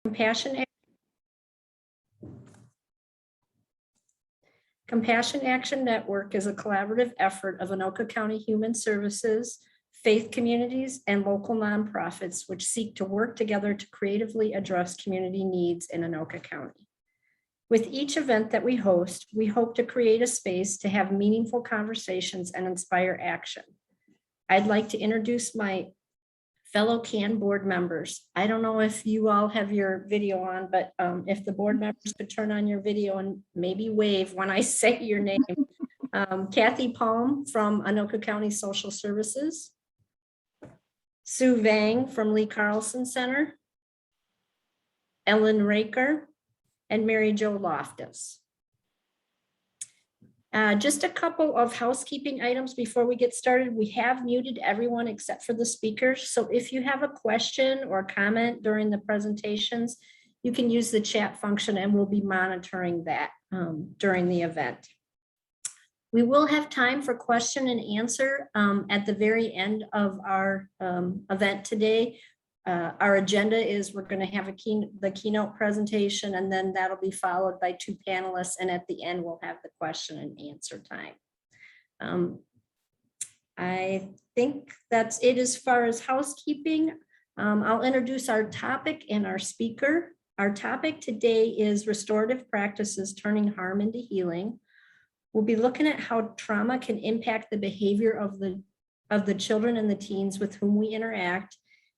Compassion Action Network is a collaborative effort of Anoka County Human Services, faith communities, and local nonprofits which seek to work together to creatively address community needs in Anoka County. With each event that we host, we hope to create a space to have meaningful conversations and inspire action. I'd like to introduce my fellow CAN board members. I don't know if you all have your video on, but if the board members could turn on your video and maybe wave when I say your name. Kathy Palm from Anoka County Social Services. Sue Vang from Lee Carlson Center. Ellen Raker and Mary Jo Loftus. Just a couple of housekeeping items before we get started. We have muted everyone except for the speakers. So if you have a question or comment during the presentations, you can use the chat function and we'll be monitoring that during the event. We will have time for question and answer at the very end of our event today. Our agenda is we're going to have the keynote presentation, and then that'll be followed by 2 panelists. And at the end, we'll have the question and answer time. I think that's it as far as housekeeping. I'll introduce our topic and our speaker. Our topic today is Restorative Practices, Turning Harm into Healing. We'll be looking at how trauma can impact the behavior of the children and the teens with whom we interact,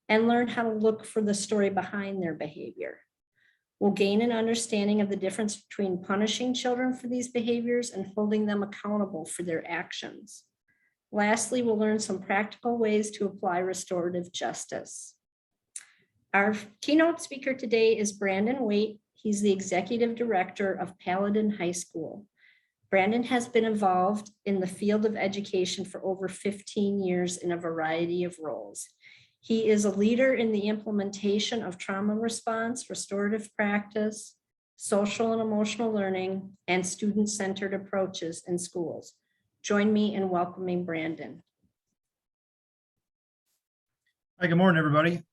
and learn how to look for the story behind their behavior. We'll gain an understanding of the difference between punishing children for these behaviors and holding them accountable for their actions. Lastly, we'll learn some practical ways to apply restorative justice. Our keynote speaker today is Brandon Waite. He's the executive director of Paladin High School. Brandon has been involved in the field of education for over 15 years in a variety of roles. He is a leader in the implementation of trauma response, restorative practice, social and emotional learning, and student-centered approaches in schools. Join me in welcoming Brandon. Hi, good morning, everybody.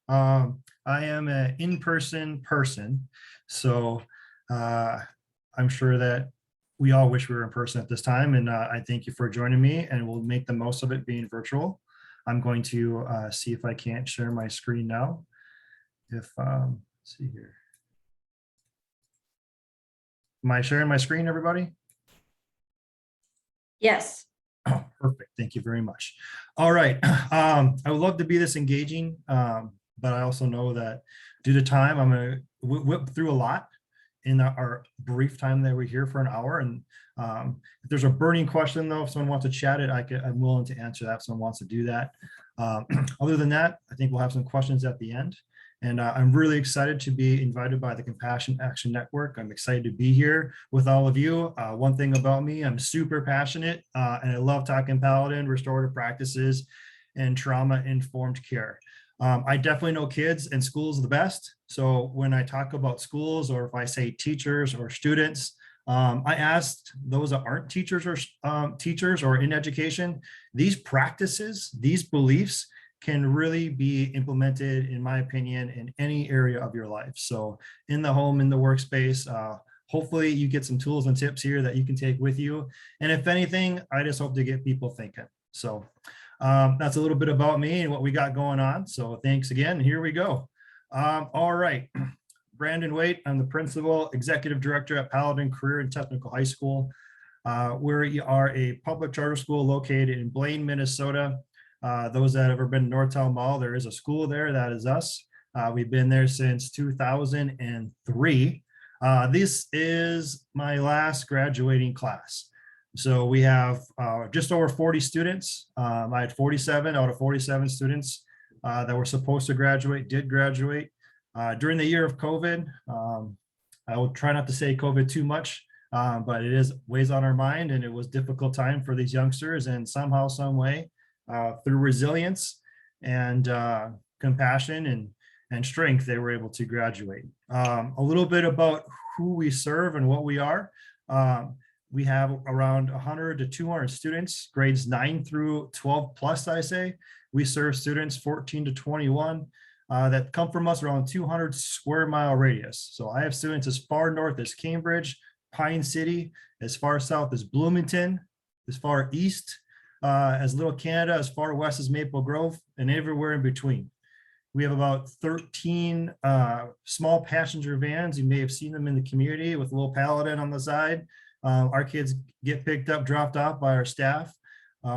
I am an in-person person, so I'm sure that we all wish we were in person at this time, and I thank you for joining me, and we'll make the most of it being virtual. I'm going to see if I can't share my screen now. Let's see here. Am I sharing my screen, everybody? Yes. Oh, perfect. Thank you very much. All right. I would love to be this engaging, but I also know that due to time, I'm going to whip through a lot in our brief time that we're here for an hour. And if there's a burning question, though, if someone wants to chat it, I'm willing to answer that if someone wants to do that. Other than that, I think we'll have some questions at the end. And I'm really excited to be invited by the Compassion Action Network. I'm excited to be here with all of you. One thing about me, I'm super passionate and I love talking Paladin, restorative practices, and trauma-informed care. I definitely know kids and schools the best. So when I talk about schools, or if I say teachers or students, I asked those that aren't teachers or in education, these practices, these beliefs can really be implemented, in my opinion, in any area of your life. So in the home, in the workspace, hopefully you get some tools and tips here that you can take with you. And if anything, I just hope to get people thinking. So that's a little bit about me and what we got going on. So thanks again. Here we go. All right. Brandon Waite, I'm the principal executive director at Paladin Career and Technical High School. We are a public charter school located in Blaine, Minnesota. Those that have ever been to Northtown Mall, there is a school there. That is us. We've been there since 2003. This is my last graduating class. So we have just over 40 students. I had 47 out of 47 students that were supposed to graduate, did graduate. During the year of COVID, I will try not to say COVID too much, but it is weighs on our mind, and it was a difficult time for these youngsters, and somehow, some way, through resilience and compassion and strength, they were able to graduate. A little bit about who we serve and what we are. We have around 100 to 200 students, grades 9 through 12 plus, I say. We serve students 14 to 21. that come from us around 200 square mile radius. So I have students as far north as Cambridge, Pine City, as far south as Bloomington, as far east as Little Canada, as far west as Maple Grove, and everywhere in between. We have about 13 small passenger vans. You may have seen them in the community with a little Paladin on the side. Our kids get picked up, dropped off by our staff.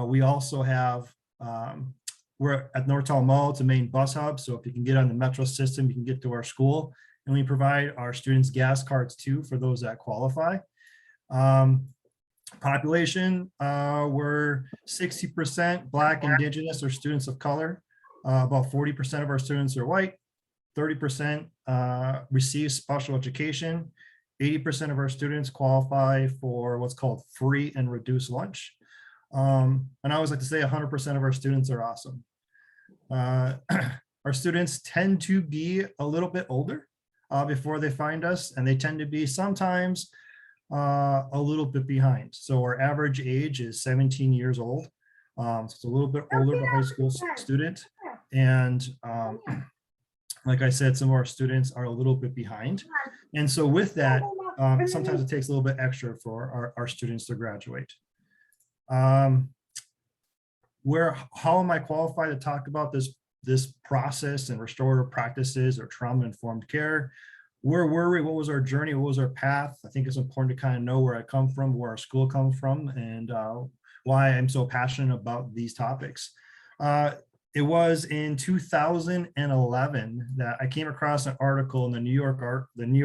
We also have, we're at Northtown Mall, it's a main bus hub. So if you can get on the metro system, you can get to our school. And we provide our students gas cards too, for those that qualify. Population, we're 60% Black, Indigenous, or students of color. About 40% of our students are white, 30% receive special education, 80% of our students qualify for what's called free and reduced lunch. And I always like to say 100% of our students are awesome. Our students tend to be a little bit older before they find us, and they tend to be sometimes a little bit behind. So our average age is 17 years old. So it's a little bit older of a high school student. And like I said, some of our students are a little bit behind. And so with that, sometimes it takes a little bit extra for our students to graduate. How am I qualified to talk about this process and restorative practices or trauma-informed care? Where were we? What was our journey? What was our path? I think it's important to kind of know where I come from, where our school comes from, and why I'm so passionate about these topics. It was in 2011 that I came across an article in the New Yorker, and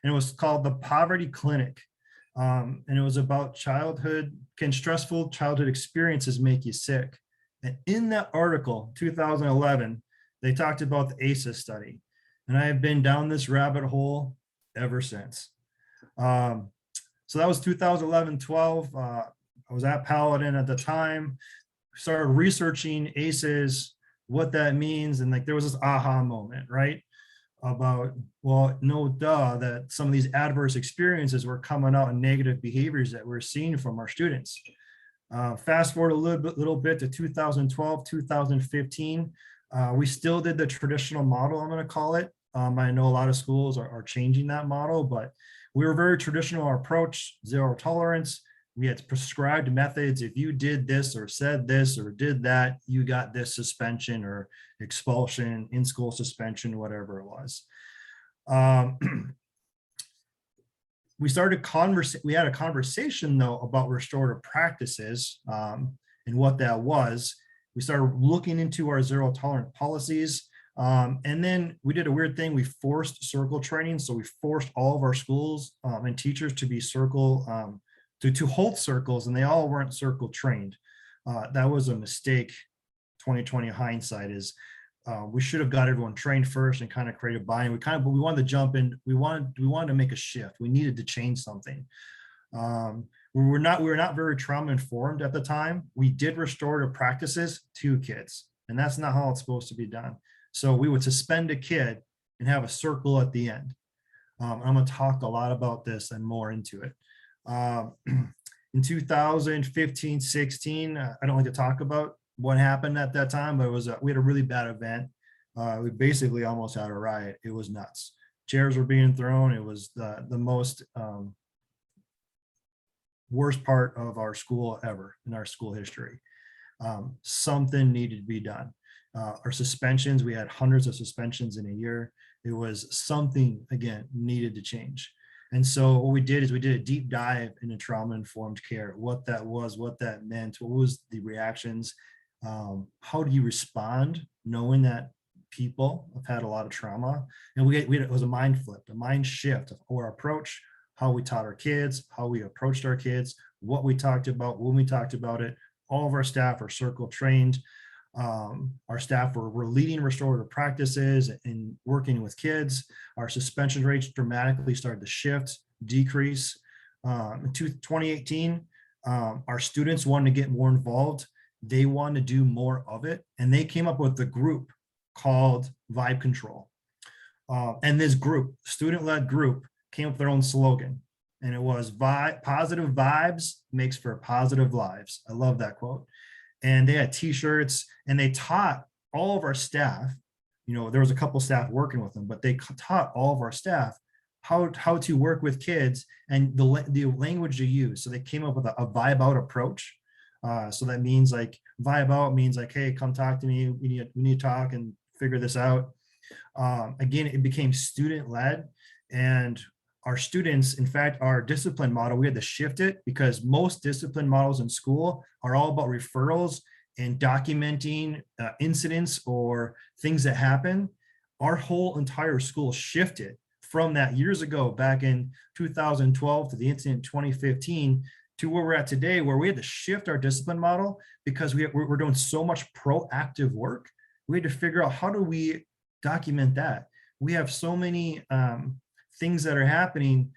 it was called The Poverty Clinic. And it was about can stressful childhood experiences make you sick? And in that article, 2011, they talked about the ACEs study. And I have been down this rabbit hole ever since. So that was 2011-12. I was at Paladin at the time, started researching ACEs, what that means. And like, there was this aha moment, right? About, well, no duh, that some of these adverse experiences were coming out in negative behaviors that we're seeing from our students. Fast forward a little bit to 2012, 2015. We still did the traditional model, I'm going to call it. I know a lot of schools are changing that model, but we were very traditional approach, zero tolerance. We had prescribed methods. If you did this or said this or did that, you got this suspension or expulsion, in-school suspension, whatever it was. We had a conversation though about restorative practices and what that was. We started looking into our zero tolerance policies. And then we did a weird thing. We forced circle training. So we forced all of our schools and teachers to be to hold circles, and they all weren't circle trained. That was a mistake. 2020 hindsight is we should have got everyone trained first and kind of created buy-in. But we wanted to jump in. We wanted to make a shift. We needed to change something. We were not very trauma informed at the time. We did restorative practices to kids, and that's not how it's supposed to be done. So we would suspend a kid and have a circle at the end. I'm going to talk a lot about this and more into it. In 2015, 16, I don't like to talk about what happened at that time, but we had a really bad event. We basically almost had a riot. It was nuts. Chairs were being thrown. It was the most worst part of our school ever in our school history. Something needed to be done. Our suspensions, we had hundreds of suspensions in a year. It was something, again, needed to change. And so what we did is we did a deep dive into trauma-informed care, what that was, what that meant, what was the reactions, how do you respond knowing that people have had a lot of trauma. And it was a mind flip, a mind shift of our approach, how we taught our kids, how we approached our kids, what we talked about, when we talked about it. All of our staff are circle trained. Our staff were leading restorative practices and working with kids. Our suspension rates dramatically started to shift, decrease. In 2018, our students wanted to get more involved. They wanted to do more of it. And they came up with a group called Vibe Control. And this group, student-led group, came up with their own slogan. And it was positive vibes makes for positive lives. I love that quote. And they had t-shirts, and they taught all of our staff there was a couple staff working with them, but they taught all of our staff how to work with kids and the language to use. So they came up with a vibe out approach. So that means like vibe out means like, hey, come talk to me. We need to talk and figure this out. Again, it became student led, and our students, in fact, our discipline model, we had to shift it because most discipline models in school are all about referrals and documenting incidents or things that happen. Our whole entire school shifted from that years ago, back in 2012 to the incident in 2015, to where we're at today, where we had to shift our discipline model because we're doing so much proactive work. We had to figure out, how do we document that? We have so many things that are happening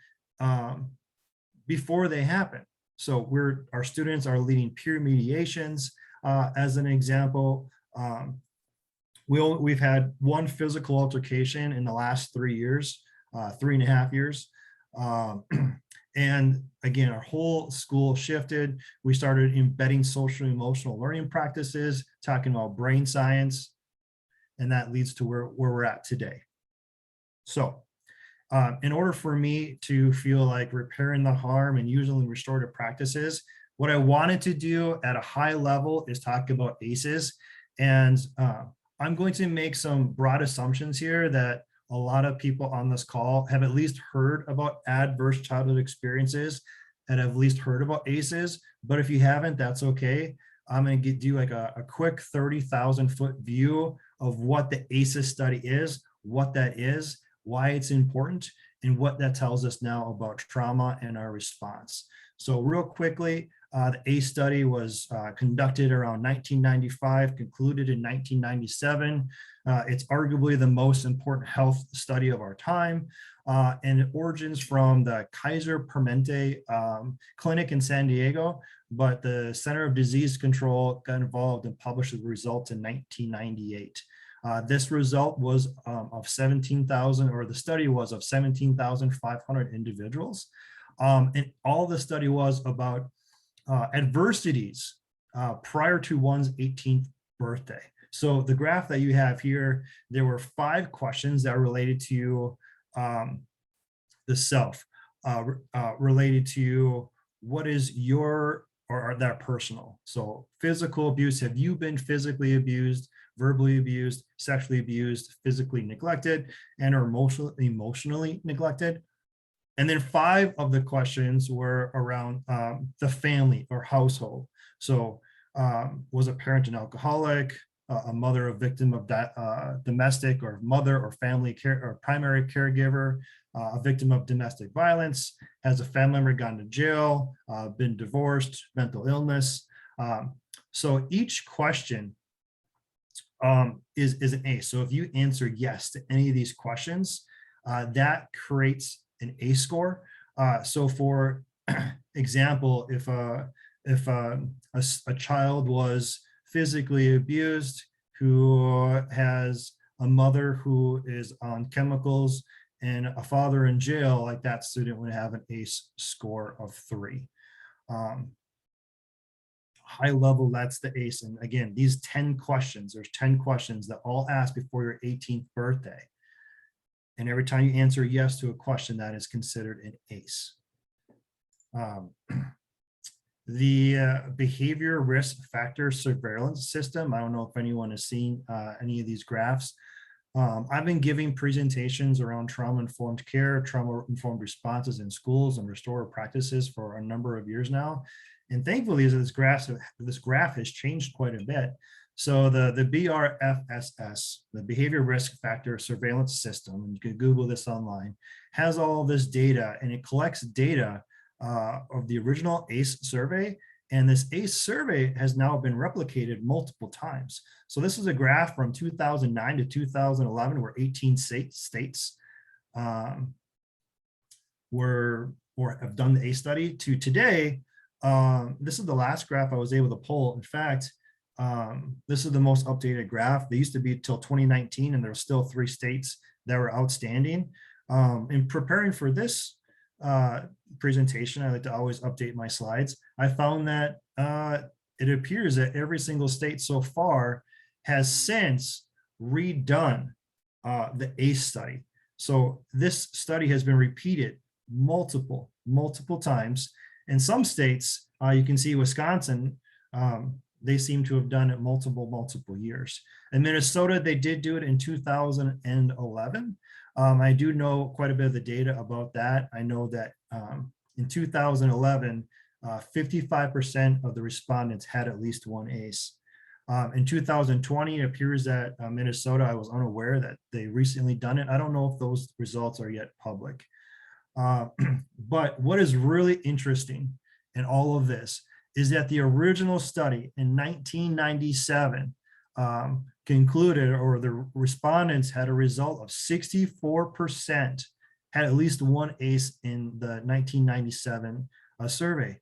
before they happen. So our students are leading peer mediations. As an example, we've had one physical altercation in the last 3 years, 3.5 years. And again, our whole school shifted. We started embedding social emotional learning practices, talking about brain science, and that leads to where we're at today. So in order for me to feel like repairing the harm and using restorative practices, what I wanted to do at a high level is talk about ACEs. And I'm going to make some broad assumptions here that a lot of people on this call have at least heard about adverse childhood experiences and have at least heard about ACEs. But if you haven't, that's okay. I'm going to do like a quick 30,000 foot view of what the ACEs study is, what that is, why it's important, and what that tells us now about trauma and our response. So real quickly, the ACE study was conducted around 1995, concluded in 1997. It's arguably the most important health study of our time, and it origins from the Kaiser Permanente Clinic in San Diego, but the Center of Disease Control got involved and published the results in 1998. This result was of 17,000, or the study was of 17,500 individuals. And all the study was about adversities prior to one's 18th birthday. So the graph that you have here, there were 5 questions that are related to the self, related to what is your, or that personal. So physical abuse, have you been physically abused, verbally abused, sexually abused, physically neglected, and or emotionally neglected? And then 5 of the questions were around the family or household. So was a parent an alcoholic, a mother a victim of domestic or mother or family care or primary caregiver, a victim of domestic violence, has a family member gone to jail, been divorced, mental illness. So each question is an ACE. So if you answer yes to any of these questions, that creates an ACE score. So for example, if a child was physically abused, who has a mother who is on chemicals and a father in jail, like that student would have an ACE score of 3. High level, that's the ACE. And again, these 10 questions, there's 10 questions that all ask before your 18th birthday. And every time you answer yes to a question, that is considered an ACE. The behavior risk factor surveillance system, I don't know if anyone has seen any of these graphs. I've been giving presentations around trauma-informed care, trauma-informed responses in schools and restorative practices for a number of years now. And thankfully, this graph has changed quite a bit. So the BRFSS, the Behavior Risk Factor Surveillance System, and you can Google this online, has all this data, and it collects data of the original ACE survey. And this ACE survey has now been replicated multiple times. So this is a graph from 2009 to 2011, where 18 states have done the ACE study, to today. This is the last graph I was able to pull. In fact, this is the most updated graph. They used to be till 2019, and there were still 3 states that were outstanding. In preparing for this presentation, I like to always update my slides. I found that it appears that every single state so far has since redone the ACE study. So this study has been repeated multiple times. In some states, you can see Wisconsin, they seem to have done it multiple years. In Minnesota, they did do it in 2011. I do know quite a bit of the data about that. I know that in 2011, 55% of the respondents had at least one ACE. In 2020, it appears that Minnesota, I was unaware that they recently done it. I don't know if those results are yet public. But what is really interesting in all of this is that the original study in 1997 concluded, or the respondents had a result of 64% had at least one ACE in the 1997 survey.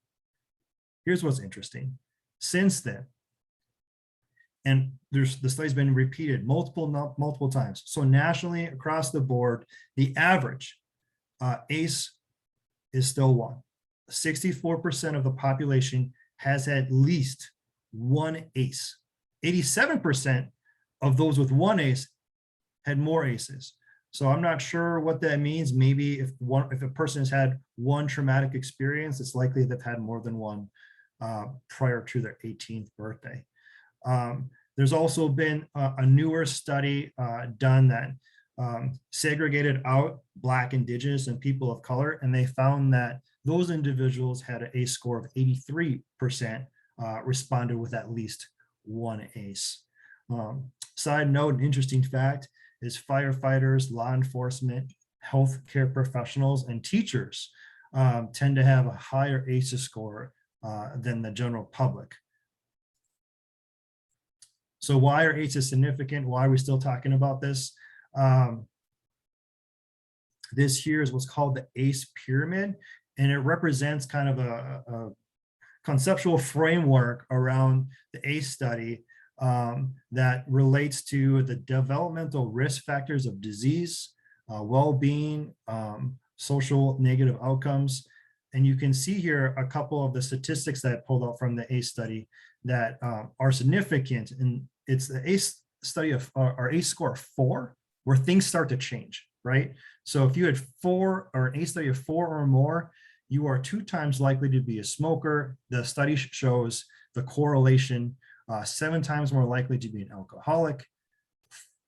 Here's what's interesting. Since then, and the study's been repeated multiple times. So nationally, across the board, the average ACE is still one. 64% of the population has at least one ACE. 87% of those with one ACE had more ACEs. So I'm not sure what that means. Maybe if a person has had one traumatic experience, it's likely they've had more than one prior to their 18th birthday. There's also been a newer study done that segregated out Black, Indigenous, and people of color, and they found that those individuals had an ACE score of 83% responded with at least one ACE. Side note, an interesting fact is firefighters, law enforcement, healthcare professionals, and teachers tend to have a higher ACE score than the general public. So why are ACEs significant? Why are we still talking about this? This here is what's called the ACE pyramid, and it represents kind of a conceptual framework around the ACE study that relates to the developmental risk factors of disease, well-being, social negative outcomes. And you can see here a couple of the statistics that I pulled out from the ACE study that are significant. And it's the ACE study of our ACE score of 4, where things start to change, right? So if you had 4 or an ACE study of 4 or more, you are 2 times likely to be a smoker. The study shows the correlation, 7 times more likely to be an alcoholic,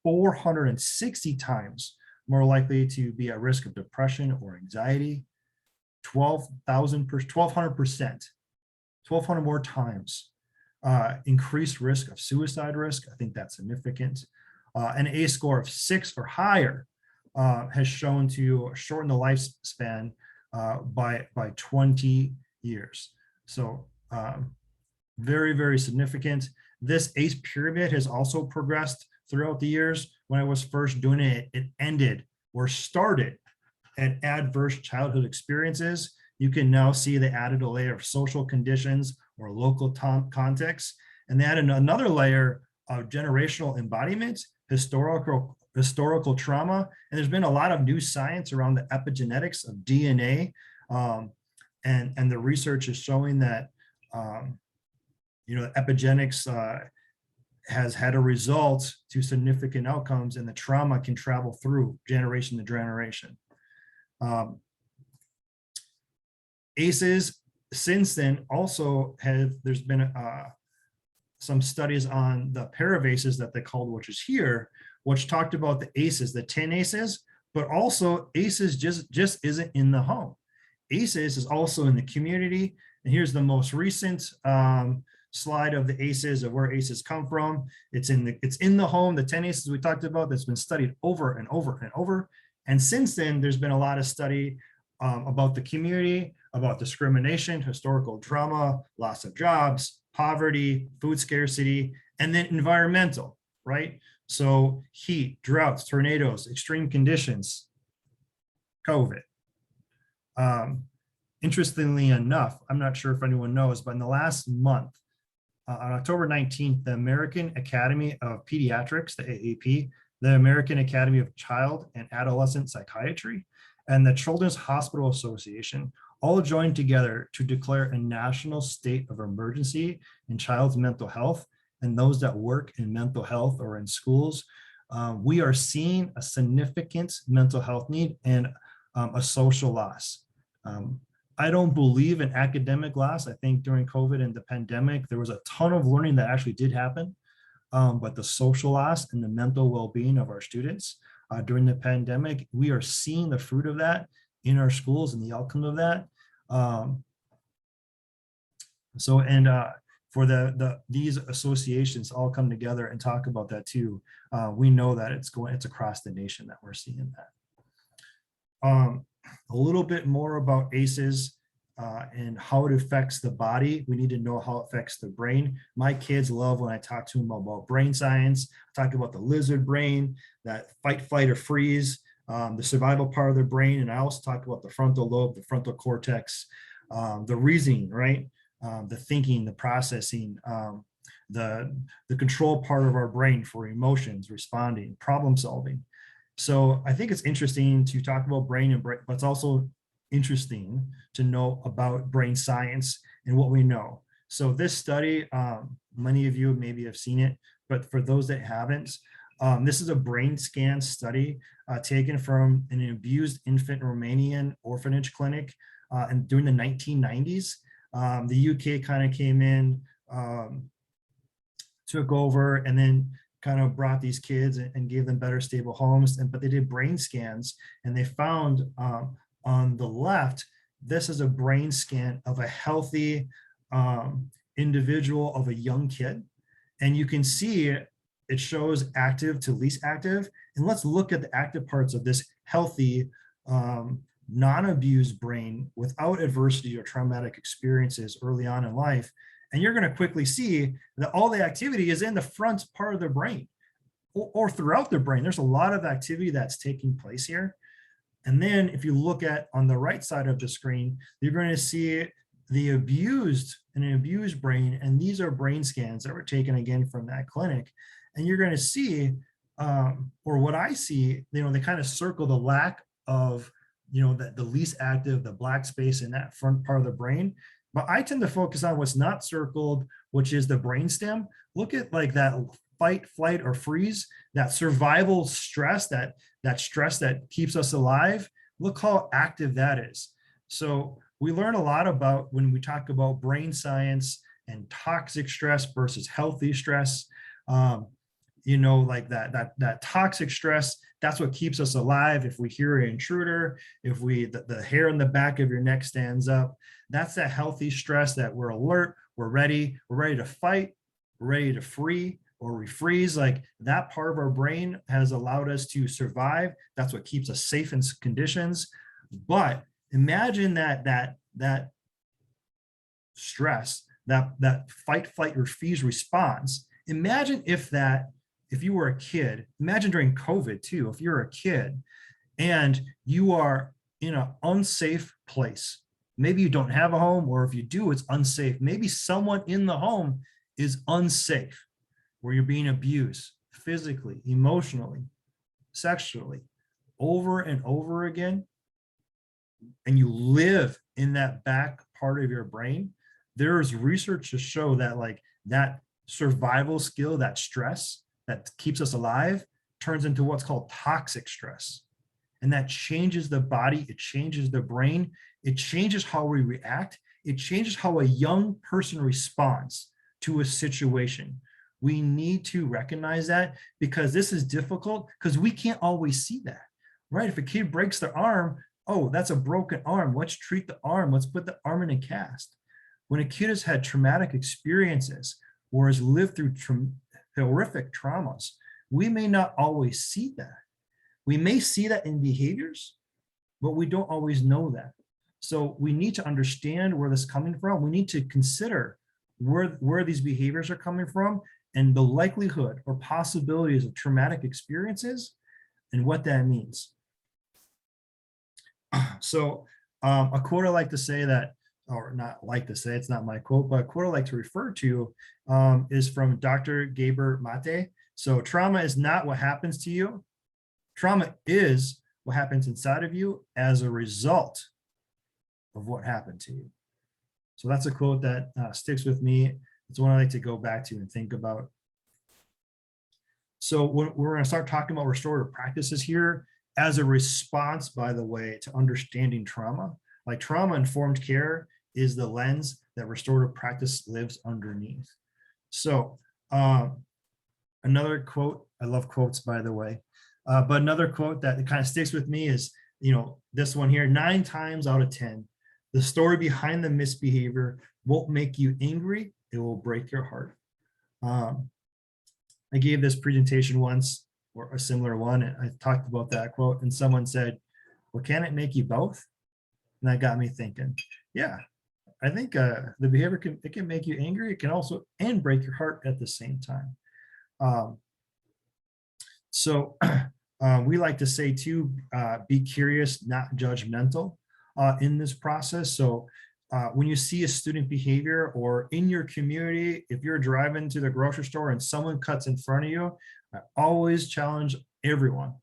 460 times more likely to be at risk of depression or anxiety, 1,200%, 1,200 more times increased risk of suicide risk. I think that's significant. An ACE score of 6 or higher has shown to shorten the lifespan by 20 years. So very, very significant. This ACE pyramid has also progressed throughout the years. When I was first doing it, it ended or started at adverse childhood experiences. You can now see they added a layer of social conditions or local context, and they added another layer of generational embodiment, historical trauma, and there's been a lot of new science around the epigenetics of DNA, and the research is showing that epigenetics has had a result to significant outcomes, and the trauma can travel through generation to generation. ACEs since then also there's been some studies on the pair of ACEs that they called, which is here, which talked about the ACEs, the 10 ACEs, but also ACEs just isn't in the home. ACEs is also in the community. And here's the most recent slide of the ACEs, of where ACEs come from. It's in the home, the 10 ACEs we talked about, that's been studied over and over and over. And since then, there's been a lot of study about the community, about discrimination, historical trauma, loss of jobs, poverty, food scarcity, and then environmental, right? So heat, droughts, tornadoes, extreme conditions, COVID. Interestingly enough, I'm not sure if anyone knows, but in the last month, on October 19th, the American Academy of Pediatrics, the AAP, the American Academy of Child and Adolescent Psychiatry, and the Children's Hospital Association all joined together to declare a national state of emergency in child's mental health and those that work in mental health or in schools we are seeing a significant mental health need and a social loss. I don't believe in academic loss. I think during COVID and the pandemic, there was a ton of learning that actually did happen. But the social loss and the mental well-being of our students during the pandemic, we are seeing the fruit of that in our schools and the outcome of that. For these associations all come together and talk about that too. We know that it's across the nation that we're seeing that. A little bit more about ACEs and how it affects the body. We need to know how it affects the brain. My kids love when I talk to them about brain science. I talk about the lizard brain, that fight, flight, or freeze, the survival part of the brain. And I also talk about the frontal lobe, the frontal cortex, the reasoning, right? The thinking, the processing, the control part of our brain for emotions, responding, problem solving. So I think it's interesting to talk about brain and brain, but it's also interesting to know about brain science and what we know. So this study, many of you maybe have seen it, but for those that haven't, this is a brain scan study taken from an abused infant Romanian orphanage clinic and during the 1990s. The UK kind of came in, took over, and then kind of brought these kids and gave them better stable homes. But they did brain scans, and they found on the left, this is a brain scan of a healthy individual, of a young kid. And you can see it shows active to least active. And let's look at the active parts of this healthy, non-abused brain without adversity or traumatic experiences early on in life. And you're going to quickly see that all the activity is in the front part of the brain or throughout the brain. There's a lot of activity that's taking place here. And then if you look at on the right side of the screen, you're going to see the abused and an abused brain. And these are brain scans that were taken again from that clinic. And you're going to see, or what I see, they kind of circle the lack of, the least active, the black space in that front part of the brain. But I tend to focus on what's not circled, which is the brainstem. Look at like that fight, flight, or freeze, that survival stress, that stress that keeps us alive. Look how active that is. So we learn a lot about when we talk about brain science and toxic stress versus healthy stress. Like that toxic stress, that's what keeps us alive. If we hear an intruder, if the hair on the back of your neck stands up, that's that healthy stress that we're alert, we're ready to fight, we're ready to flee or refreeze. Like that part of our brain has allowed us to survive. That's what keeps us safe in conditions. But imagine that stress, that fight, flight, or freeze response. Imagine if you were a kid, imagine during COVID too, if you're a kid and you are in an unsafe place, maybe you don't have a home, or if you do, it's unsafe. Maybe someone in the home is unsafe, where you're being abused physically, emotionally, sexually, over and over again, and you live in that back part of your brain. There is research to show that that survival skill, that stress that keeps us alive, turns into what's called toxic stress. And that changes the body, it changes the brain, it changes how we react, it changes how a young person responds to a situation. We need to recognize that, because this is difficult, because we can't always see that, right? If a kid breaks their arm, oh, that's a broken arm. Let's treat the arm. Let's put the arm in a cast. When a kid has had traumatic experiences or has lived through horrific traumas, we may not always see that. We may see that in behaviors, but we don't always know that. So we need to understand where this is coming from. We need to consider where these behaviors are coming from and the likelihood or possibilities of traumatic experiences and what that means. So a quote I like to say that, or not like to say, it's not my quote, but a quote I like to refer to is from Dr. Gabor Mate. So trauma is not what happens to you. Trauma is what happens inside of you as a result of what happened to you. So that's a quote that sticks with me. It's one I like to go back to and think about. So we're going to start talking about restorative practices here as a response, by the way, to understanding trauma. Like trauma-informed care is the lens that restorative practice lives underneath. So another quote, I love quotes, by the way, but another quote that kind of sticks with me is, this one here: 9 times out of 10, the story behind the misbehavior won't make you angry, it will break your heart. I gave this presentation once, or a similar one, and I talked about that quote, and someone said, well, can it make you both? And that got me thinking, yeah, I think the behavior can make you angry. It can also, and break your heart at the same time. So we like to say too, be curious, not judgmental in this process. So when you see a student behavior, or in your community, if you're driving to the grocery store and someone cuts in front of you, I always challenge everyone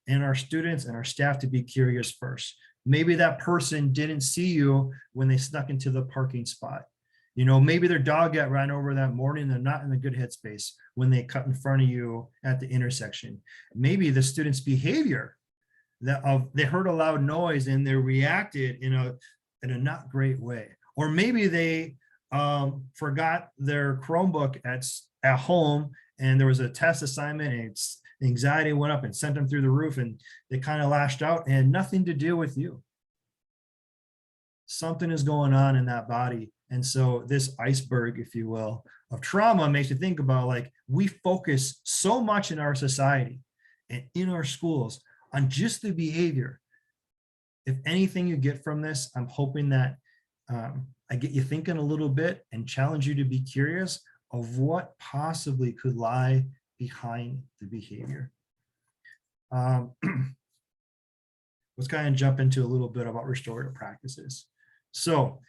and our students and our staff to be curious first. Maybe that person didn't see you when they snuck into the parking spot. Maybe their dog got ran over that morning. They're not in a good headspace when they cut in front of you at the intersection. Maybe the student's behavior, that they heard a loud noise and they reacted in a not great way. Or maybe they forgot their Chromebook at home, and there was a test assignment, and anxiety went up and sent them through the roof, and they kind of lashed out, and had nothing to do with you. Something is going on in that body. And so this iceberg, if you will, of trauma makes you think about, like, we focus so much in our society and in our schools on just the behavior. If anything you get from this, I'm hoping that I get you thinking a little bit and challenge you to be curious of what possibly could lie behind the behavior. Let's kind of jump into a little bit about restorative practices. So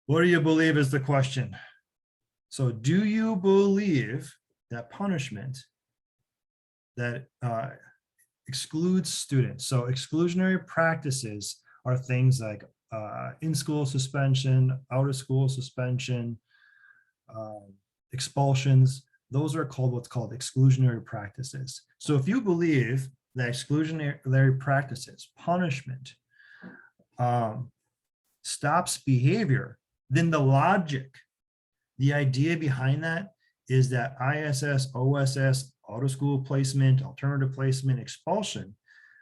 what do you believe is the question? So do you believe that punishment that excludes students? So exclusionary practices are things like in-school suspension, out-of-school suspension, expulsions. Those are called what's called exclusionary practices. So if you believe that exclusionary practices, punishment, stops behavior, then the logic, the idea behind that is that ISS, OSS, auto-school placement, alternative placement, expulsion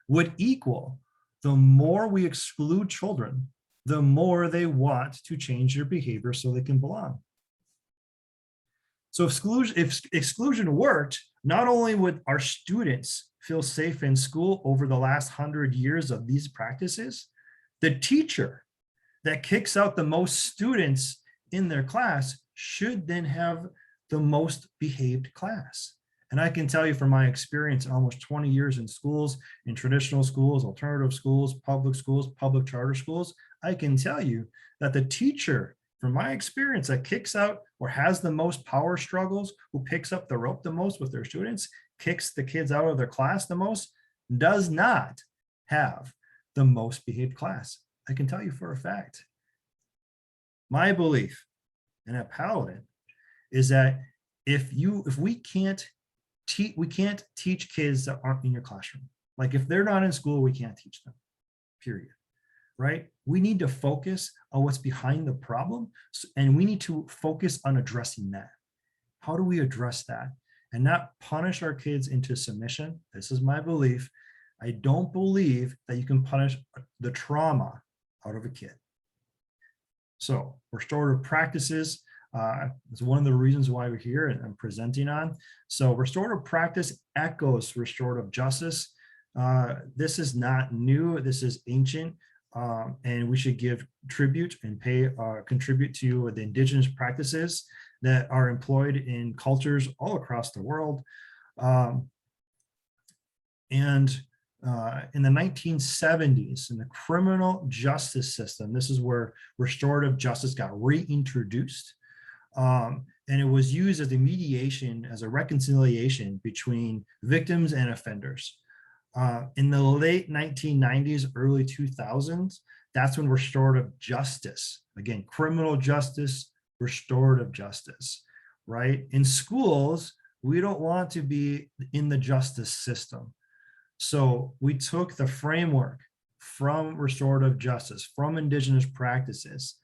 would equal the more we exclude children, the more they want to change their behavior so they can belong. So if exclusion worked, not only would our students feel safe in school over the last 100 years of these practices, the teacher that kicks out the most students in their class should then have the most behaved class. And I can tell you from my experience, almost 20 years in schools, in traditional schools, alternative schools, public charter schools, I can tell you that the teacher, from my experience, that kicks out or has the most power struggles, who picks up the rope the most with their students, kicks the kids out of their class the most, does not have the most behaved class. I can tell you for a fact. My belief, and at Paladin, is that if we can't teach kids that aren't in your classroom. Like, if they're not in school, we can't teach them, period. Right? We need to focus on what's behind the problem, and we need to focus on addressing that. How do we address that and not punish our kids into submission? This is my belief. I don't believe that you can punish the trauma out of a kid. So restorative practices is one of the reasons why we're here and I'm presenting on. So restorative practice echoes restorative justice. This is not new. This is ancient. And we should give tribute and contribute to the indigenous practices that are employed in cultures all across the world. In the 1970s, in the criminal justice system, this is where restorative justice got reintroduced. And it was used as a mediation, as a reconciliation between victims and offenders. In the late 1990s, early 2000s, that's when restorative justice, again, criminal justice, restorative justice, right? In schools, We don't want to be in the justice system. So we took the framework from restorative justice, from indigenous practices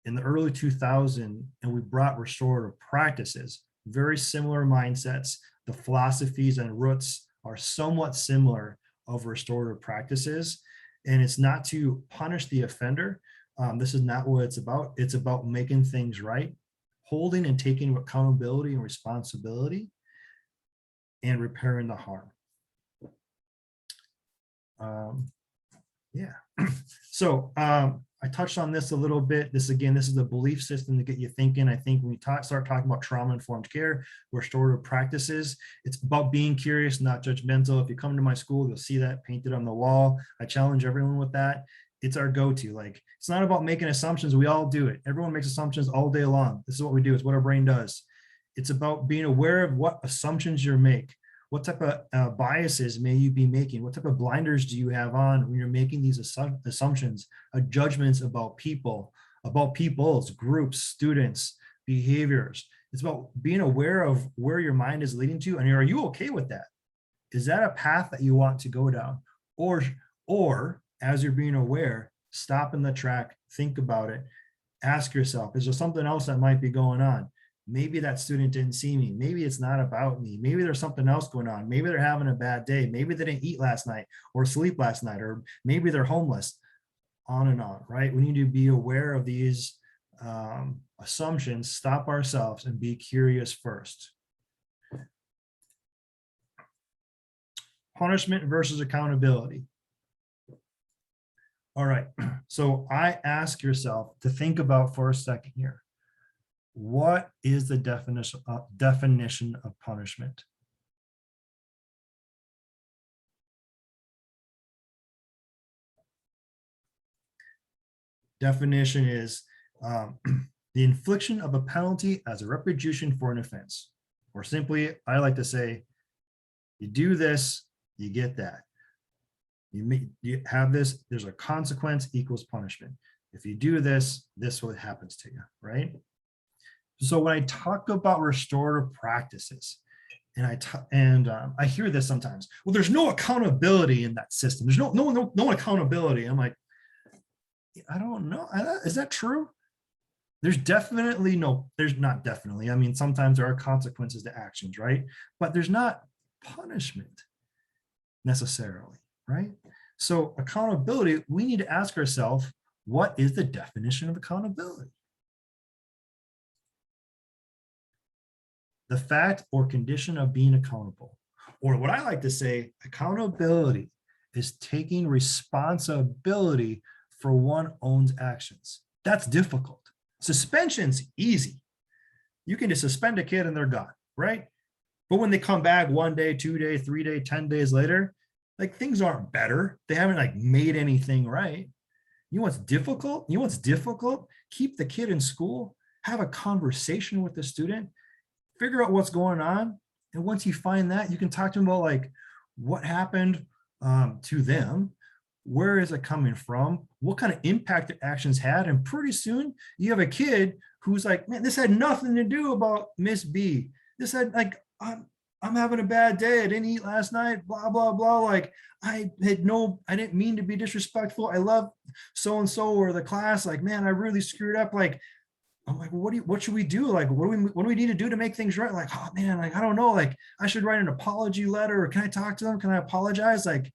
in the early 2000s, and we brought restorative practices, very similar mindsets. The philosophies and roots are somewhat similar of restorative practices. And it's not to punish the offender. This is not what it's about. It's about making things right, holding and taking accountability and responsibility, and repairing the harm. Yeah. So I touched on this a little bit. This is the belief system to get you thinking. I think when we start talking about trauma-informed care, restorative practices, it's about being curious, not judgmental. If you come to my school, you'll see that painted on the wall. I challenge everyone with that. It's our go-to. Like, it's not about making assumptions. We all do it. Everyone makes assumptions all day long. This is what we do. It's what our brain does. It's about being aware of what assumptions you make. What type of biases may you be making? What type of blinders do you have on when you're making these assumptions, judgments about people, about people's groups, students, behaviors? It's about being aware of where your mind is leading to, and are you okay with that? Is that a path that you want to go down? Or as you're being aware, stop in the track, think about it, ask yourself, is there something else that might be going on? Maybe that student didn't see me. Maybe it's not about me. Maybe there's something else going on. Maybe they're having a bad day. Maybe they didn't eat last night or sleep last night, or maybe they're homeless, on and on, right? We need to be aware of these assumptions, stop ourselves, and be curious first. Punishment versus accountability. All right, so I ask yourself to think about for a second here. What is the definition of punishment? Definition is the infliction of a penalty as a retribution for an offense. Or simply, I like to say, you do this, you get that. You have this, there's a consequence equals punishment. If you do this, this is what happens to you, right? So when I talk about restorative practices, and I hear this sometimes, well, there's no accountability in that system. There's no accountability. I'm like, I don't know. Is that true? There's not definitely. I mean, sometimes there are consequences to actions, right? But there's not punishment necessarily, right? So accountability, we need to ask ourselves, what is the definition of accountability? The fact or condition of being accountable. Or what I like to say, accountability is taking responsibility for one's own actions. That's difficult. Suspension's easy. You can just suspend a kid and they're gone, right? But when they come back 1 day, 2 days, 3 days, 10 days later, like, things aren't better. They haven't like made anything right. You know what's difficult? Keep the kid in school, have a conversation with the student, figure out what's going on. And once you find that, you can talk to them about like what happened to them. Where is it coming from? What kind of impact the actions had? And pretty soon you have a kid who's like, man, this had nothing to do about Miss B. This had like, I'm having a bad day. I didn't eat last night, blah, blah, blah. Like, I didn't mean to be disrespectful. I love so-and-so or the class. Like, man, I really screwed up. Like, I'm like, well, what should we do? Like, what do we need to do to make things right? Like, oh man, like, I don't know. Like, I should write an apology letter, or can I talk to them? Can I apologize? Like,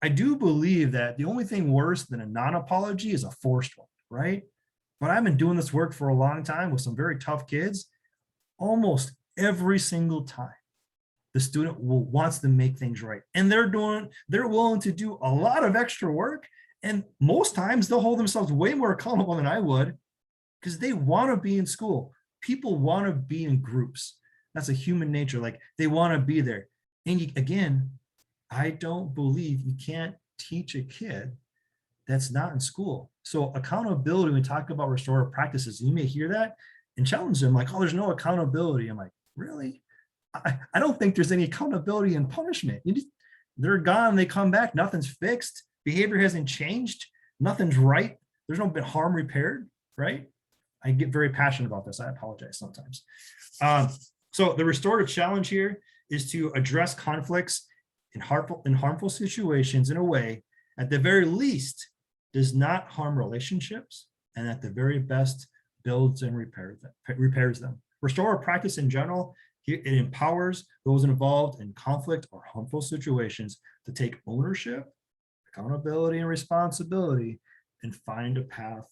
I do believe that the only thing worse than a non-apology is a forced one, right? But I've been doing this work for a long time with some very tough kids. Almost every single time, the student wants to make things right. And they're willing to do a lot of extra work. And most times they'll hold themselves way more accountable than I would, because they want to be in school. People want to be in groups. That's a human nature. Like, they want to be there. And again, I don't believe you can't teach a kid that's not in school. So accountability, when we talk about restorative practices, you may hear that and challenge them like, oh, there's no accountability. I'm like, really? I don't think there's any accountability in punishment. They're gone, they come back, nothing's fixed. Behavior hasn't changed. Nothing's right. There's no been harm repaired, right? I get very passionate about this. I apologize sometimes. So the restorative challenge here is to address conflicts in harmful situations in a way, at the very least, does not harm relationships, and at the very best, builds and repairs them. Restorative practice in general, it empowers those involved in conflict or harmful situations to take ownership, accountability, and responsibility, and find a path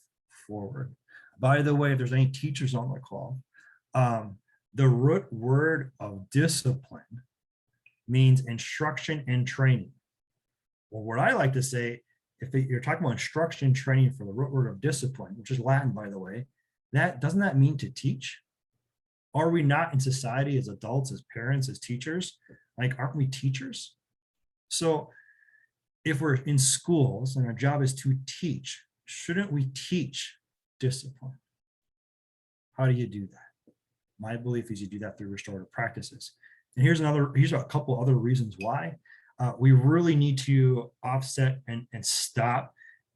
forward. By the way, if there's any teachers on the call, the root word of discipline means instruction and training. Well, what I like to say, if you're talking about instruction and training for the root word of discipline, which is Latin, by the way, doesn't that mean to teach? Are we not in society as adults, as parents, as teachers? Like, aren't we teachers? So if we're in schools and our job is to teach, shouldn't we teach discipline? How do you do that? My belief is you do that through restorative practices. And here's a couple other reasons why. We really need to offset and stop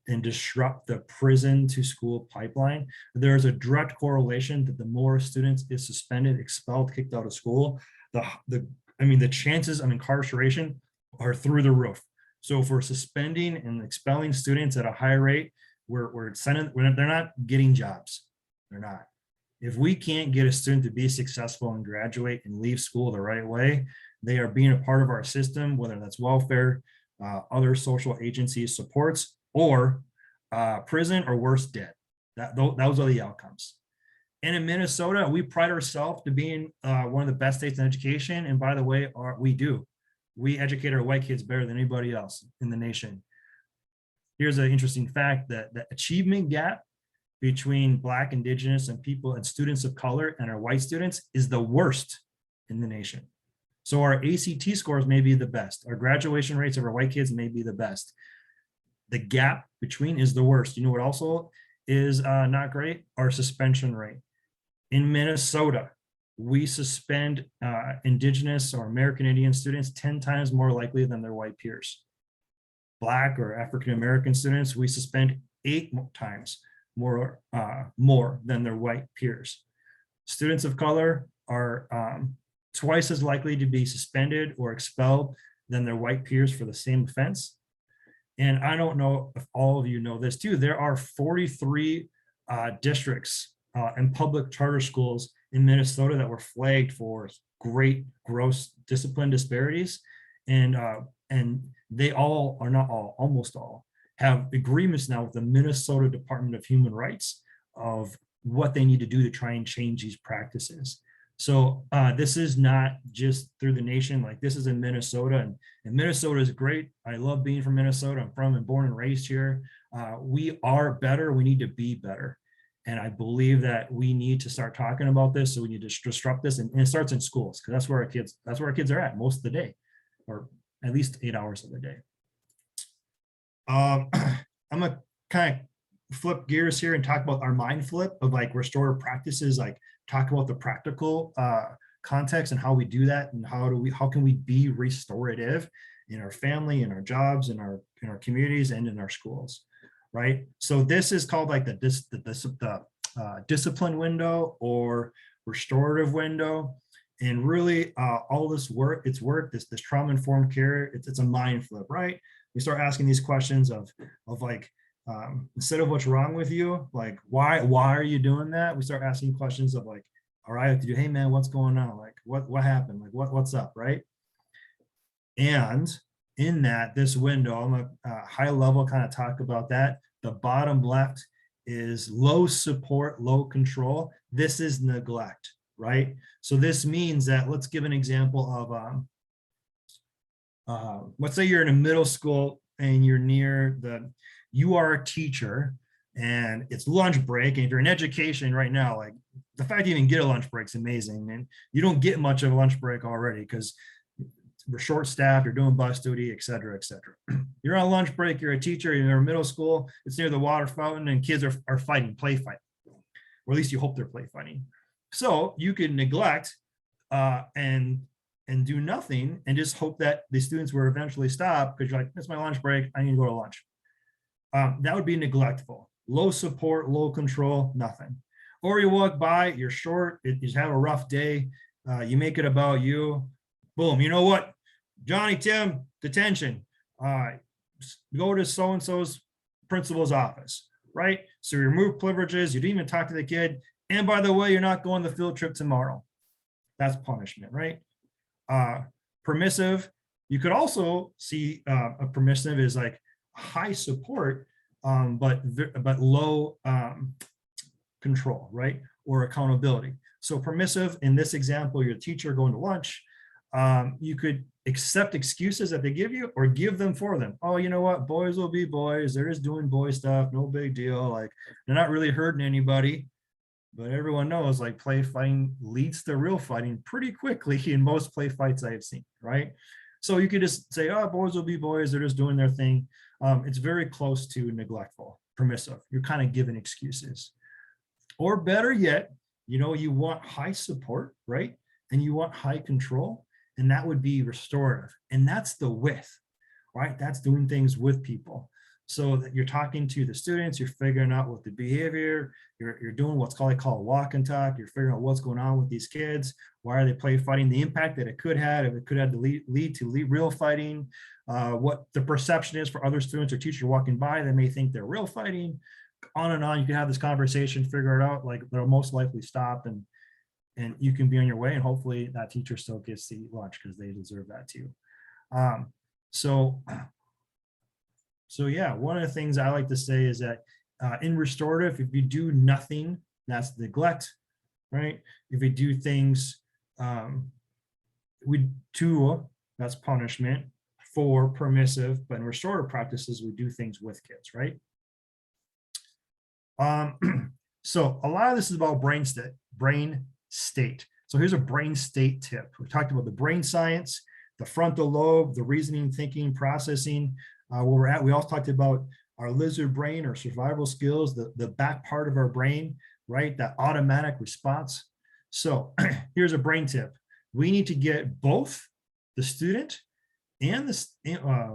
and disrupt the prison to school pipeline. There's a direct correlation that the more students is suspended, expelled, kicked out of school, the chances of incarceration are through the roof. So if we're suspending and expelling students at a high rate, they're not getting jobs. They're not. If we can't get a student to be successful and graduate and leave school the right way, they are being a part of our system, whether that's welfare, other social agencies, supports, or prison, or worse, dead. Those are the outcomes. And in Minnesota, we pride ourselves to being one of the best states in education. And by the way, we educate our white kids better than anybody else in the nation. Here's an interesting fact that the achievement gap between Black, Indigenous, and people and students of color and our white students is the worst in the nation. So our ACT scores may be the best. Our graduation rates of our white kids may be the best. The gap between is the worst. You know what also is not great? Our suspension rate. In Minnesota, we suspend Indigenous or American Indian students 10 times more likely than their white peers. Black or African-American students, we suspend 8 times more than their white peers. Students of color are twice as likely to be suspended or expelled than their white peers for the same offense. And I don't know if all of you know this too, there are 43 districts and public charter schools in Minnesota that were flagged for great gross discipline disparities. And they all, or not all, almost all, have agreements now with the Minnesota Department of Human Rights of what they need to do to try and change these practices. So this is not just through the nation, like this is in Minnesota, and Minnesota is great. I love being from Minnesota. I'm from and born and raised here. We are better, we need to be better. And I believe that we need to start talking about this. So we need to disrupt this, and it starts in schools, because that's where our kids are at most of the day, or at least 8 hours of the day. I'm gonna kind of flip gears here and talk about our mind flip of like restorative practices, like talk about the practical context and how we do that, and how can we be restorative in our family, in our jobs, in our communities, and in our schools, right? So this is called like the discipline window or restorative window. And really all this work, this trauma informed care, it's a mind flip, right? We start asking these questions of like, instead of what's wrong with you, like why are you doing that? We start asking questions of like, all right, hey man, what's going on? Like what happened? Like what's up, right? And in this window, I'm a high level kind of talk about that. The bottom left is low support, low control. This is neglect, right? So this means that, let's give an example of, let's say you're in a middle school and you are a teacher and it's lunch break. And if you're in education right now, like the fact you even get a lunch break is amazing. And you don't get much of a lunch break already because we're short staffed, you're doing bus duty, et cetera, et cetera. You're on lunch break, you're a teacher, you're in middle school, it's near the water fountain and kids are fighting, play fighting. Or at least you hope they're play fighting. So you could neglect and do nothing and just hope that the students will eventually stop because you're like, it's my lunch break, I need to go to lunch. That would be neglectful. Low support, low control, nothing. Or you walk by, you're short, you have a rough day, You make it about you. Boom. You know what? Johnny, Tim, detention. Go to so-and-so's principal's office, right? So you remove privileges. You didn't even talk to the kid. And by the way, you're not going to the field trip tomorrow. That's punishment, right? Permissive. You could also see a permissive is like high support, but low control, right? Or accountability. So permissive, in this example, your teacher going to lunch, you could accept excuses that they give you or give them for them. Oh, you know what? Boys will be boys. They're just doing boy stuff. No big deal. Like, they're not really hurting anybody. But everyone knows, like, play fighting leads to real fighting pretty quickly in most play fights I've seen, right? So you could just say, oh, boys will be boys. They're just doing their thing. It's very close to neglectful, permissive. You're kind of giving excuses. Or better yet, you want high support, right? And you want high control, and that would be restorative. And that's the with, right? That's doing things with people. So that you're talking to the students, you're figuring out what the behavior, you're doing what's called walk and talk. You're figuring out what's going on with these kids. Why are they play fighting? The impact that it could have, if it could have to lead to real fighting, what the perception is for other students or teachers walking by. They may think they're real fighting. On and on. You can have this conversation, figure it out. Like, they'll most likely stop, and you can be on your way. And hopefully that teacher still gets to eat lunch, because they deserve that too. So yeah, one of the things I like to say is that in restorative, if you do nothing, that's neglect, right? If you do things, that's punishment. 4, permissive. But in restorative practices, we do things with kids, right? So a lot of this is about brain state. So here's a brain state tip. We talked about the brain science, the frontal lobe, the reasoning, thinking, processing. Where we're at, we also talked about our lizard brain, our survival skills, the back part of our brain, right? That automatic response. So here's a brain tip. We need to get both the student and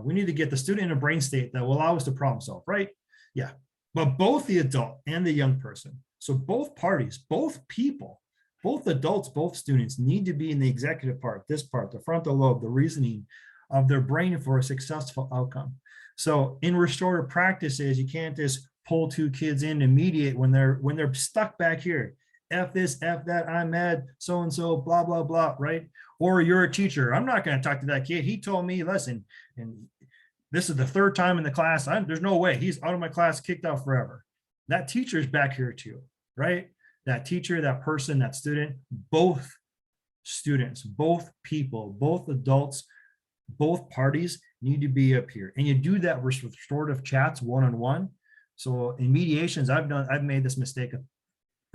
we need to get the student in a brain state that will allow us to problem solve, right? Yeah, but both the adult and the young person. So both parties, both people, both adults, both students need to be in the executive part, this part, the frontal lobe, the reasoning of their brain for a successful outcome. So in restorative practices, you can't just pull 2 kids in to mediate when they're stuck back here. F this, F that, I'm mad, so-and-so, blah, blah, blah, right? Or you're a teacher. I'm not going to talk to that kid. He told me, listen, and this is the 3rd time in the class. There's no way he's out of my class, kicked out forever. That teacher's back here too, right? That teacher, that person, that student, both students, both people, both adults, both parties need to be up here. And you do that with restorative chats one-on-one. So in mediations, I've made this mistake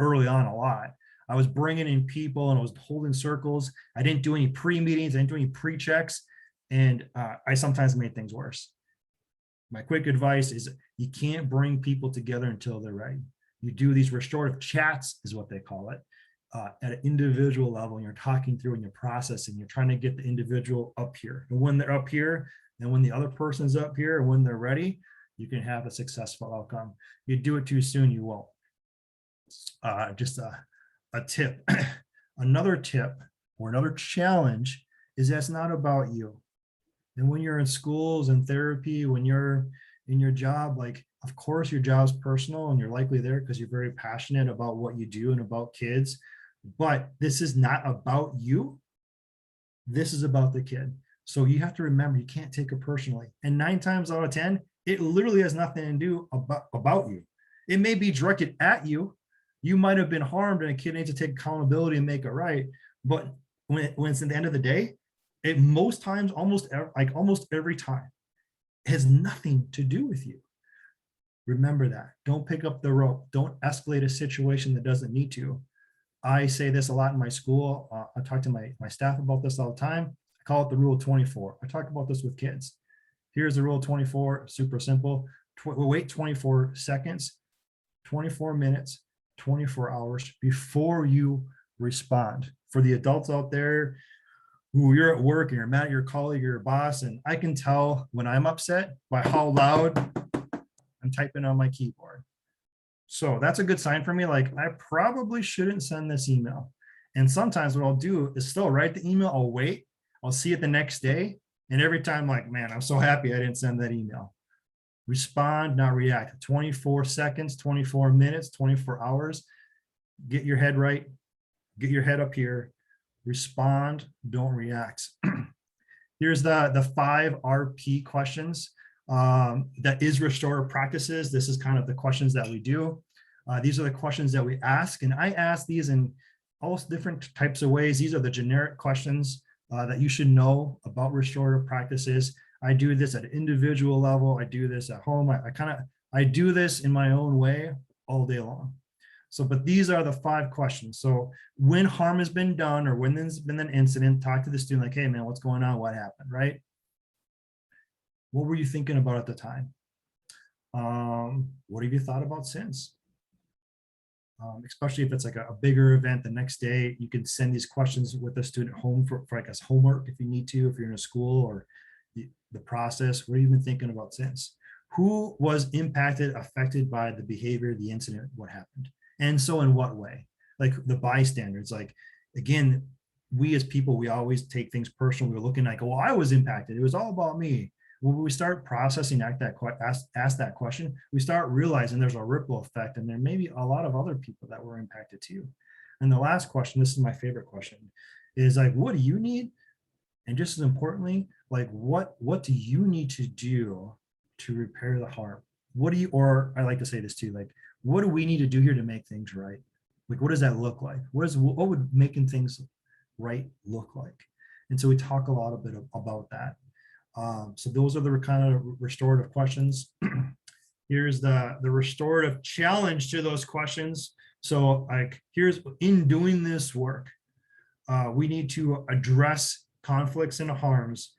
early on a lot. I was bringing in people and I was holding circles. I didn't do any pre-meetings. I didn't do any pre-checks. And I sometimes made things worse. My quick advice is you can't bring people together until they're ready. You do these restorative chats, is what they call it, at an individual level. And you're talking through and you're processing. You're trying to get the individual up here. And when they're up here, and when the other person's up here, and when they're ready, you can have a successful outcome. You do it too soon, you won't. Just a tip. Another tip or another challenge is that's not about you. And when you're in schools and therapy, when you're in your job, like, of course your job's personal and you're likely there because you're very passionate about what you do and about kids, but this is not about you. This is about the kid. So you have to remember, you can't take it personally. And 9 times out of 10, it literally has nothing to do about you. It may be directed at you. You might have been harmed and a kid needs to take accountability and make it right. But when it's at the end of the day, it most times, almost every time, has nothing to do with you. Remember that. Don't pick up the rope. Don't escalate a situation that doesn't need to. I say this a lot in my school. I talk to my staff about this all the time. I call it the rule of 24. I talk about this with kids. Here's the rule of 24, super simple. Wait 24 seconds, 24 minutes, 24 hours before you respond. For the adults out there who you're at work and you're mad at your colleague or your boss, and I can tell when I'm upset by how loud I'm typing on my keyboard. So that's a good sign for me. Like, I probably shouldn't send this email. And sometimes what I'll do is still write the email, I'll wait, I'll see it the next day. And every time, like, man, I'm so happy I didn't send that email. Respond, not react. 24 seconds, 24 minutes, 24 hours. Get your head right. Get your head up here. Respond, don't react. Here's the 5 RP questions. That is restorative practices. This is kind of the questions that we do. These are the questions that we ask. And I ask these in all different types of ways. These are the generic questions that you should know about restorative practices. I do this at an individual level. I do this at home. I do this in my own way all day long. So, but these are the 5 questions. So when harm has been done or when there's been an incident, talk to the student like, hey man, what's going on? What happened, right? What were you thinking about at the time? What have you thought about since? Especially if it's like a bigger event the next day, you can send these questions with the student home for I guess homework if you need to, if you're in a school, or the process. What have you been thinking about since? Who was impacted, affected by the behavior, the incident, what happened? And so in what way? Like the bystanders, like, again, we as people, we always take things personal. We're looking like, well, I was impacted. It was all about me. When we start processing, ask that question, we start realizing there's a ripple effect and there may be a lot of other people that were impacted too. And the last question, this is my favorite question, is like, what do you need? And just as importantly, like, what do you need to do to repair the harm? What do you, or I like to say this too, like, what do we need to do here to make things right? Like, what does that look like? What would making things right look like? And so we talk a lot about that. So those are the kind of restorative questions. Here's the restorative challenge to those questions. So like, here's, in doing this work, we need to address conflicts and harms,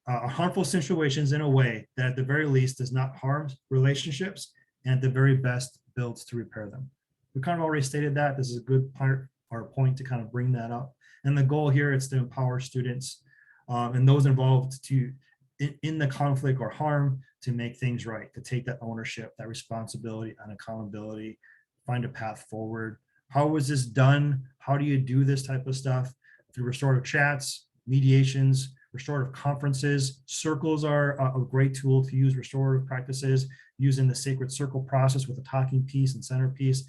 harmful situations in a way that at the very least does not harm relationships and at the very best builds to repair them. We kind of already stated that. This is a good part or point to kind of bring that up. And the goal here is to empower students and those involved to in the conflict or harm to make things right, to take that ownership, that responsibility and accountability, find a path forward. How was this done? How do you do this type of stuff? Through restorative chats, mediations, restorative conferences. Circles are a great tool to use restorative practices, using the sacred circle process with a talking piece and centerpiece.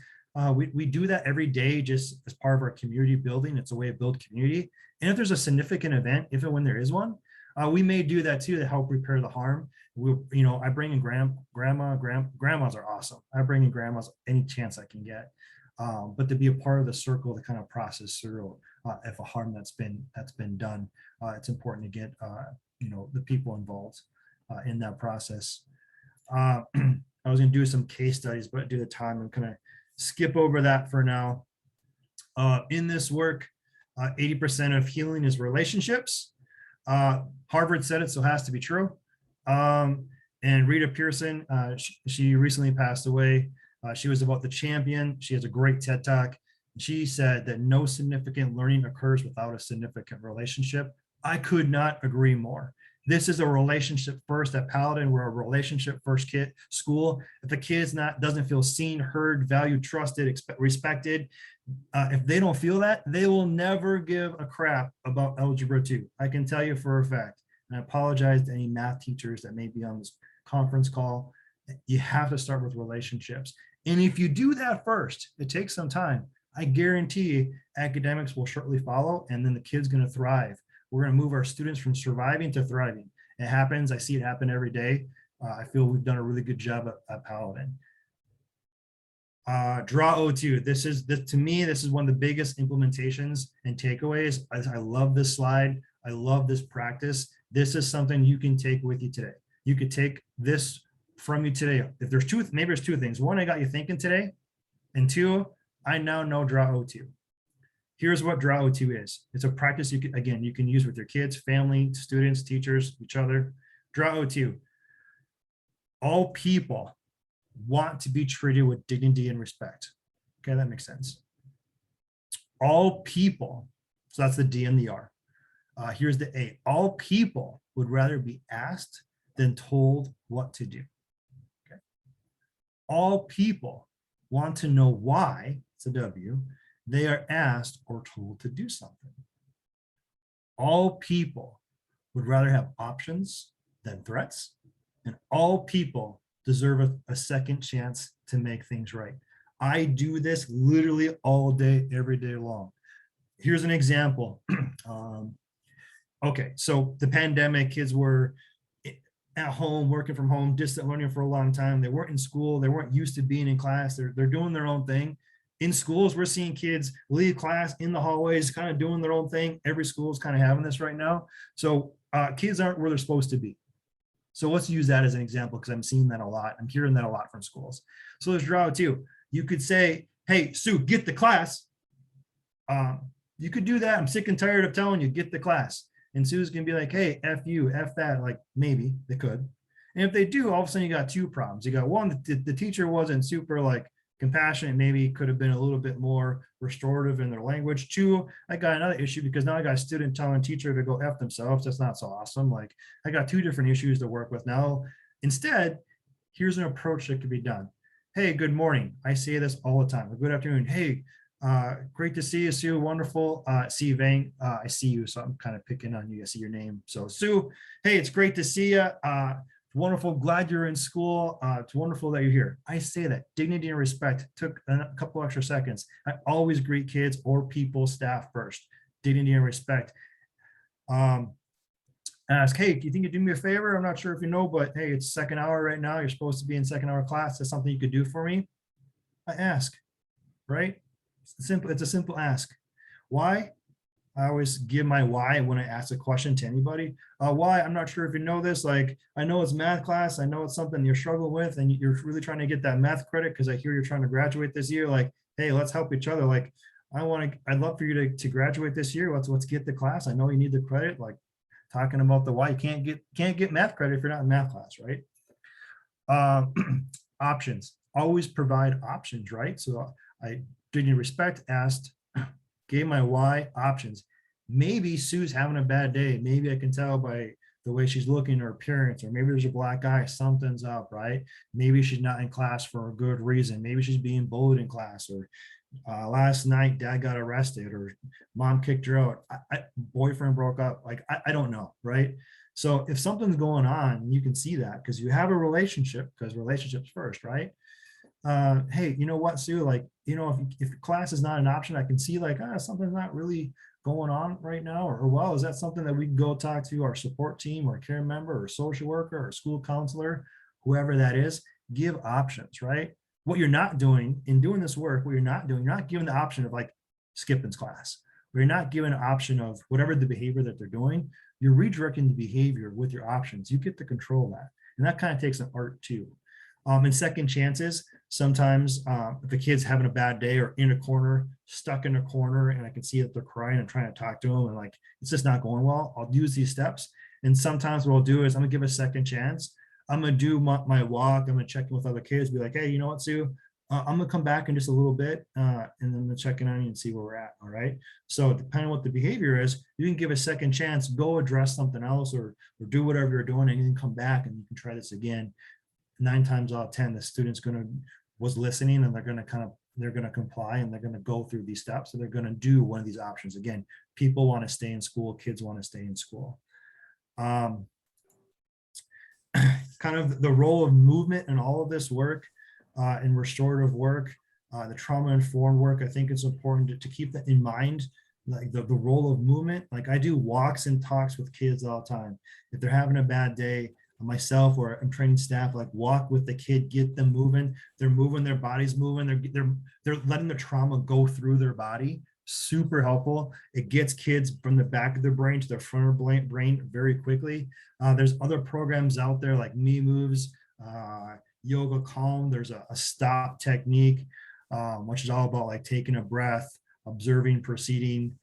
We do that every day just as part of our community building. It's a way to build community. And if there's a significant event, if and when there is one, we may do that too to help repair the harm. I bring in grandmas are awesome. I bring in grandmas any chance I can get. But to be a part of the circle to kind of process through if a harm that's been done, it's important to get the people involved in that process. I was going to do some case studies, but due to time, I'm going to skip over that for now. In this work, 80% of healing is relationships. Harvard said it, so it has to be true. And Rita Pearson, she recently passed away. She was about the champion. She has a great TED Talk. She said that no significant learning occurs without a significant relationship. I could not agree more. This is a relationship first at Paladin. We're a relationship first school. If the kid's doesn't feel seen, heard, valued, trusted, respected, if they don't feel that, they will never give a crap about Algebra 2. I can tell you for a fact. And I apologize to any math teachers that may be on this conference call. You have to start with relationships. And if you do that first, it takes some time. I guarantee academics will shortly follow, and then the kid's going to thrive. We're going to move our students from surviving to thriving. It happens. I see it happen every day. I feel we've done a really good job at Paladin. Draw O2. To me, this is one of the biggest implementations and takeaways. I love this slide. I love this practice. This is something you can take with you today. You could take this from you today. If there's maybe there's 2 things. 1, I got you thinking today. And 2, I now know Draw O2. Here's what Draw O2 is. It's a practice you can use with your kids, family, students, teachers, each other. Draw O2. All people want to be treated with dignity and respect. Okay, that makes sense. All people, so that's the D and the R. Here's the A. All people would rather be asked than told what to do. Okay. All people want to know why, it's a W, they are asked or told to do something. All people would rather have options than threats, and all people deserve a second chance to make things right. I do this literally all day, every day long. Here's an example. Okay, so the pandemic, kids were at home, working from home, distant learning for a long time. They weren't in school. They weren't used to being in class. They're doing their own thing. In schools, we're seeing kids leave class in the hallways, kind of doing their own thing. Every school is kind of having this right now. So kids aren't where they're supposed to be. So let's use that as an example, because I'm seeing that a lot. I'm hearing that a lot from schools. So let's draw it too. You could say, hey, Sue, get the class. You could do that. I'm sick and tired of telling you, get the class. And Sue's gonna be like, hey, F you, F that. Like, maybe they could. And if they do, all of a sudden you got two problems. You got one, the teacher wasn't super like compassionate, maybe could have been a little bit more restorative in their language. Two, I got another issue because now I got a student telling teacher to go F themselves. That's not so awesome. Like, I got two different issues to work with now. Instead, here's an approach that could be done. Hey, good morning. I say this all the time. Good afternoon. Hey, great to see you, Sue. Wonderful. See you, Vang. I see you, so I'm kind of picking on you. I see your name. So Sue, hey, it's great to see you. Wonderful. Glad you're in school. It's wonderful that you're here. I say that dignity and respect. Took a couple extra seconds. I always greet kids or people, staff first. Dignity and respect. Ask, hey, do you think you'd do me a favor? I'm not sure if you know, but hey, it's second hour right now. You're supposed to be in second hour class. That's something you could do for me. I ask, right? It's a simple ask. Why? I always give my why when I ask a question to anybody. Why? I'm not sure if you know this. Like, I know it's math class. I know it's something you're struggling with, and you're really trying to get that math credit because I hear you're trying to graduate this year. Like, hey, let's help each other. Like, I'd love for you to graduate this year. Let's get the class. I know you need the credit. Like, talking about the why. You can't get math credit if you're not in math class, right? Options. Always provide options, right? So I dignity respect, asked, gave my why, options. Maybe Sue's having a bad day. Maybe I can tell by the way she's looking, her appearance, or maybe there's a black eye, something's up, right? Maybe she's not in class for a good reason. Maybe she's being bullied in class, or last night dad got arrested, or mom kicked her out. Boyfriend broke up. Like, I don't know, right? So if something's going on, you can see that because you have a relationship, because relationships first, right? Hey, you know what, Sue, like, you know, if class is not an option, I can see like, something's not really going on right now, or well, is that something that we can go talk to our support team or care member or social worker or school counselor, whoever that is? Give options, right? What you're not doing in doing this work, what you're not doing, you're not giving the option of like skipping class, or you're not giving an option of whatever the behavior that they're doing. You're redirecting the behavior with your options. You get to control that. And that kind of takes an art too. And second chances, sometimes if the kid's having a bad day or in a corner, stuck in a corner, and I can see that they're crying and trying to talk to them, and like, it's just not going well, I'll use these steps. And sometimes what I'll do is I'm gonna give a second chance. I'm gonna do my walk. I'm gonna check in with other kids, be like, hey, you know what, Sue? I'm gonna come back in just a little bit, and then we'll check in on you and see where we're at. All right. So depending on what the behavior is, you can give a second chance, go address something else, or do whatever you're doing, and you can come back and you can try this again. 9 times out of 10, the student's was listening, and they're gonna comply, and they're gonna go through these steps. So they're gonna do one of these options. Again, people want to stay in school, kids want to stay in school. Kind of the role of movement in all of this work, in restorative work, the trauma-informed work. I think it's important to keep that in mind, like the role of movement. Like, I do walks and talks with kids all the time. If they're having a bad day, myself or I'm training staff, like, walk with the kid, get them moving. They're moving, their body's moving. They're letting the trauma go through their body. Super helpful. It gets kids from the back of their brain to their front of their brain very quickly. There's other programs out there like Me Moves, Yoga Calm. There's a stop technique, which is all about like taking a breath, observing, proceeding.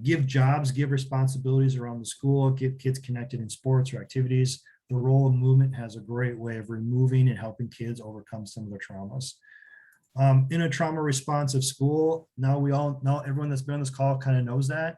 Give jobs, give responsibilities around the school, get kids connected in sports or activities. The role of movement has a great way of removing and helping kids overcome some of their traumas. In a trauma responsive school, now everyone that's been on this call kind of knows that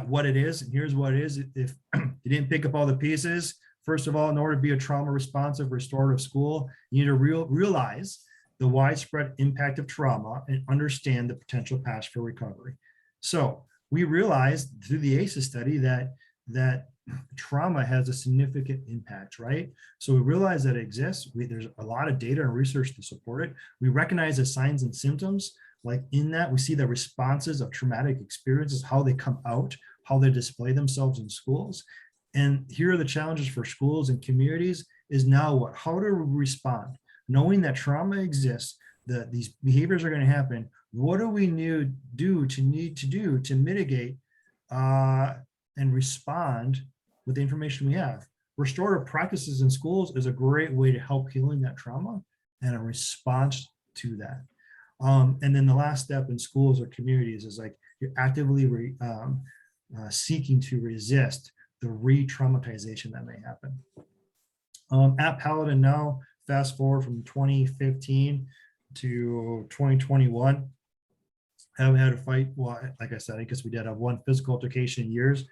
what it is. And here's what it is. If you didn't pick up all the pieces, first of all, in order to be a trauma responsive restorative school, you need to realize the widespread impact of trauma and understand the potential paths for recovery. So we realized through the ACEs study that trauma has a significant impact, right? So we realize that it exists. There's a lot of data and research to support it. We recognize the signs and symptoms. Like in that, we see the responses of traumatic experiences, how they come out, how they display themselves in schools. And here are the challenges for schools and communities is now what? How to respond, knowing that trauma exists, that these behaviors are going to happen. What do we need to do to mitigate and respond with the information we have? Restorative practices in schools is a great way to help healing that trauma and a response to that. And then the last step in schools or communities is like you're actively seeking to resist the re-traumatization that may happen. At Paladin now, fast forward from 2015 to 2021, haven't had a fight. Well, like I said, I guess we did have one physical altercation in years.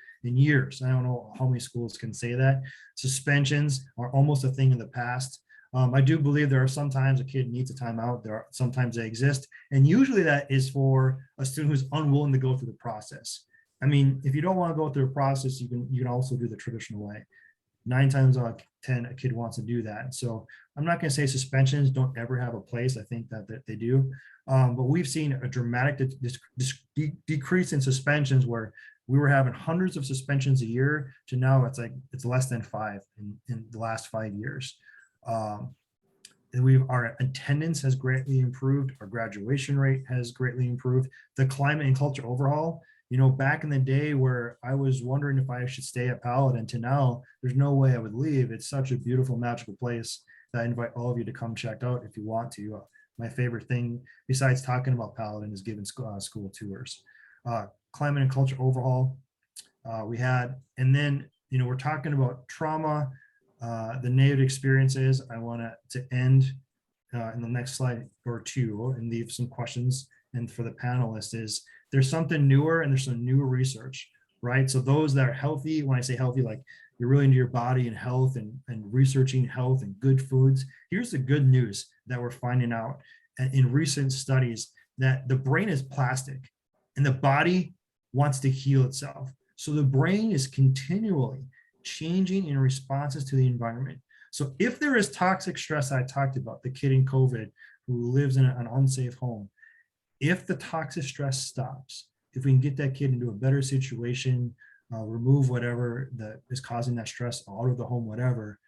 I don't know how many schools can say that. Suspensions are almost a thing in the past. I do believe there are sometimes a kid needs a timeout. There are sometimes they exist. And usually that is for a student who's unwilling to go through the process. I mean, if you don't want to go through the process, you can also do the traditional way. 9 times out of 10, a kid wants to do that. So I'm not going to say suspensions don't ever have a place. I think that they do. But we've seen a dramatic decrease in suspensions where we were having hundreds of suspensions a year to now it's less than 5 in the last 5 years. And our attendance has greatly improved. Our graduation rate has greatly improved. The climate and culture overhaul, back in the day where I was wondering if I should stay at Paladin to now, there's no way I would leave. It's such a beautiful, magical place that I invite all of you to come check out if you want to. My favorite thing besides talking about Paladin is giving school tours. Climate and culture overhaul we had, and then, we're talking about trauma, the negative experiences. I want to end in the next slide or two and leave some questions. And for the panelists is there's something newer and there's some new research, right? So those that are healthy, when I say healthy, like you're really into your body and health and researching health and good foods. Here's the good news that we're finding out in recent studies that the brain is plastic and the body wants to heal itself. So the brain is continually changing in responses to the environment. So if there is toxic stress I talked about, the kid in COVID who lives in an unsafe home, if the toxic stress stops, if we can get that kid into a better situation, remove whatever that is causing that stress out of the home, whatever,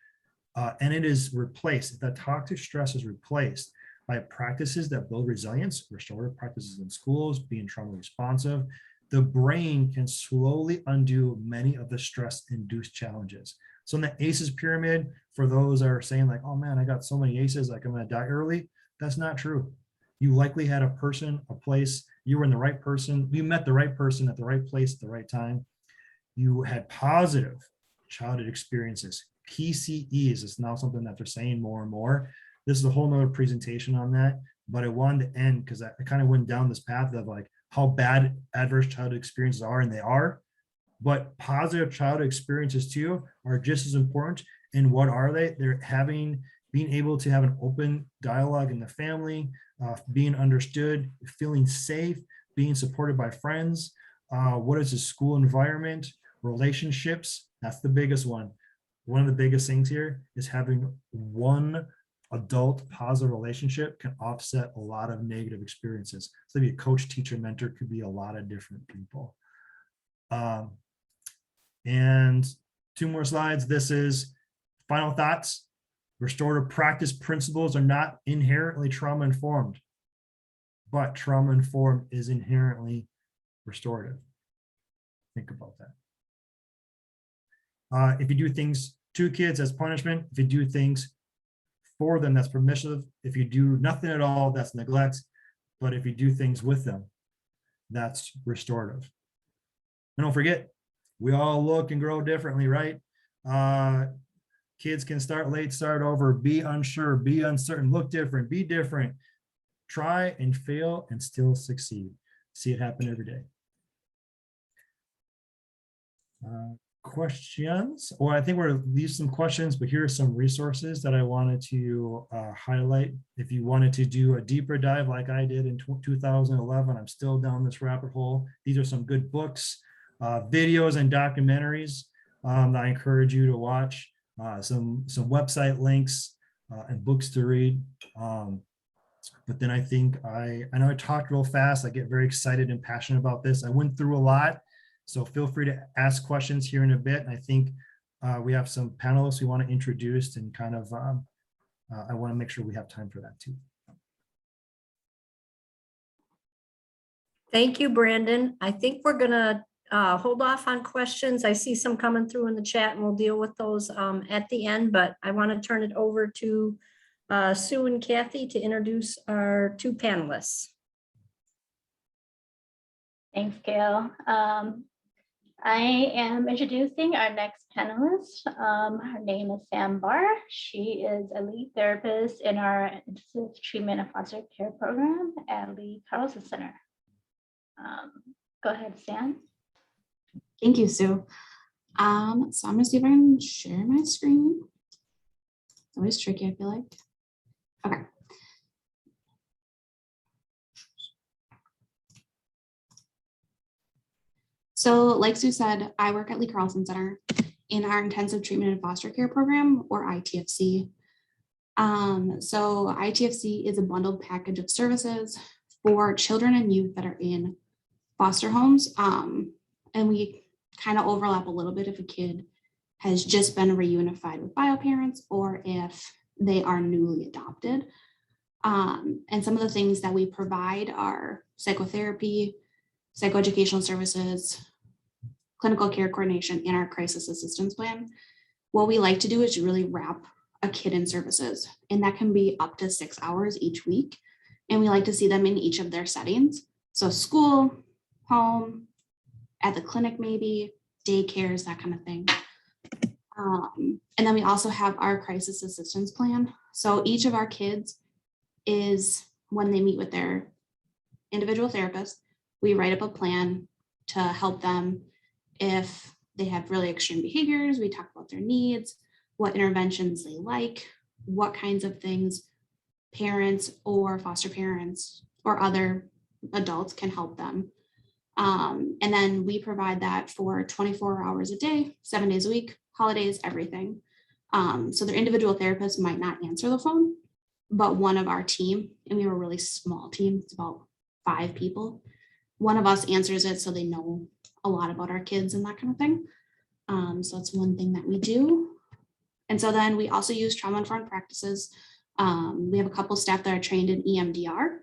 and it is replaced, if that toxic stress is replaced by practices that build resilience, restorative practices in schools, being trauma responsive, the brain can slowly undo many of the stress-induced challenges. So in the ACEs pyramid, for those that are saying like, oh man, I got so many ACEs, like I'm gonna die early, that's not true. You likely had a person, a place, you were in the right person, you met the right person at the right place at the right time. You had positive childhood experiences. PCEs is now something that they're saying more and more. This is a whole nother presentation on that, but I wanted to end because I kind of went down this path of like how bad adverse childhood experiences are, and they are, but positive childhood experiences too are just as important. And what are they? They're being able to have an open dialogue in the family, being understood, feeling safe, being supported by friends. What is the school environment? Relationships, that's the biggest one. One of the biggest things here is having one adult positive relationship can offset a lot of negative experiences. So maybe a coach, teacher, mentor could be a lot of different people. And 2 more slides. This is final thoughts. Restorative practice principles are not inherently trauma informed, but trauma informed is inherently restorative. Think about that. If you do things to kids as punishment, if you do things for them, that's permissive. If you do nothing at all, that's neglect. But if you do things with them, that's restorative. And don't forget, we all look and grow differently, right? Kids can start late, start over, be unsure, be uncertain, look different, be different. Try and fail and still succeed. See it happen every day. questions, or I think we're leave some questions, but here are some resources that I wanted to highlight. If you wanted to do a deeper dive like I did in 2011, I'm still down this rabbit hole. These are some good books, videos, and documentaries that I encourage you to watch. Some website links and books to read. But then I think I know I talked real fast. I get very excited and passionate about this. I went through a lot. So feel free to ask questions here in a bit. And I think we have some panelists we want to introduce, and kind of, I want to make sure we have time for that too. Thank you, Brandon. I think we're gonna hold off on questions. I see some coming through in the chat, and we'll deal with those at the end, but I want to turn it over to Sue and Kathy to introduce our two panelists. Thanks, Gail. I am introducing our next panelist. Her name is Sam Barr. She is a lead therapist in our intensive treatment and foster care program at the Carlson Center. Go ahead, Sam. Thank you, Sue. So I'm gonna see if I can share my screen. It's always tricky, I feel like. Okay. So like Sue said, I work at Lee Carlson Center in our intensive treatment and foster care program, or ITFC. So ITFC is a bundled package of services for children and youth that are in foster homes. And we kind of overlap a little bit if a kid has just been reunified with bio parents or if they are newly adopted. And some of the things that we provide are psychotherapy, psychoeducational services, clinical care coordination, and our crisis assistance plan. What we like to do is really wrap a kid in services, and that can be up to 6 hours each week. And we like to see them in each of their settings. So school, home, at the clinic, maybe daycares, that kind of thing. And then we also have our crisis assistance plan. So each of our kids is, when they meet with their individual therapist, we write up a plan to help them if they have really extreme behaviors. We talk about their needs, what interventions they like, what kinds of things parents or foster parents or other adults can help them. And then we provide that for 24 hours a day, 7 days a week, holidays, everything. So their individual therapist might not answer the phone, but one of our team, and we have a really small team, it's about 5 people, one of us answers it so they know a lot about our kids and that kind of thing. So it's one thing that we do. And so then we also use trauma-informed practices. We have a couple staff that are trained in EMDR,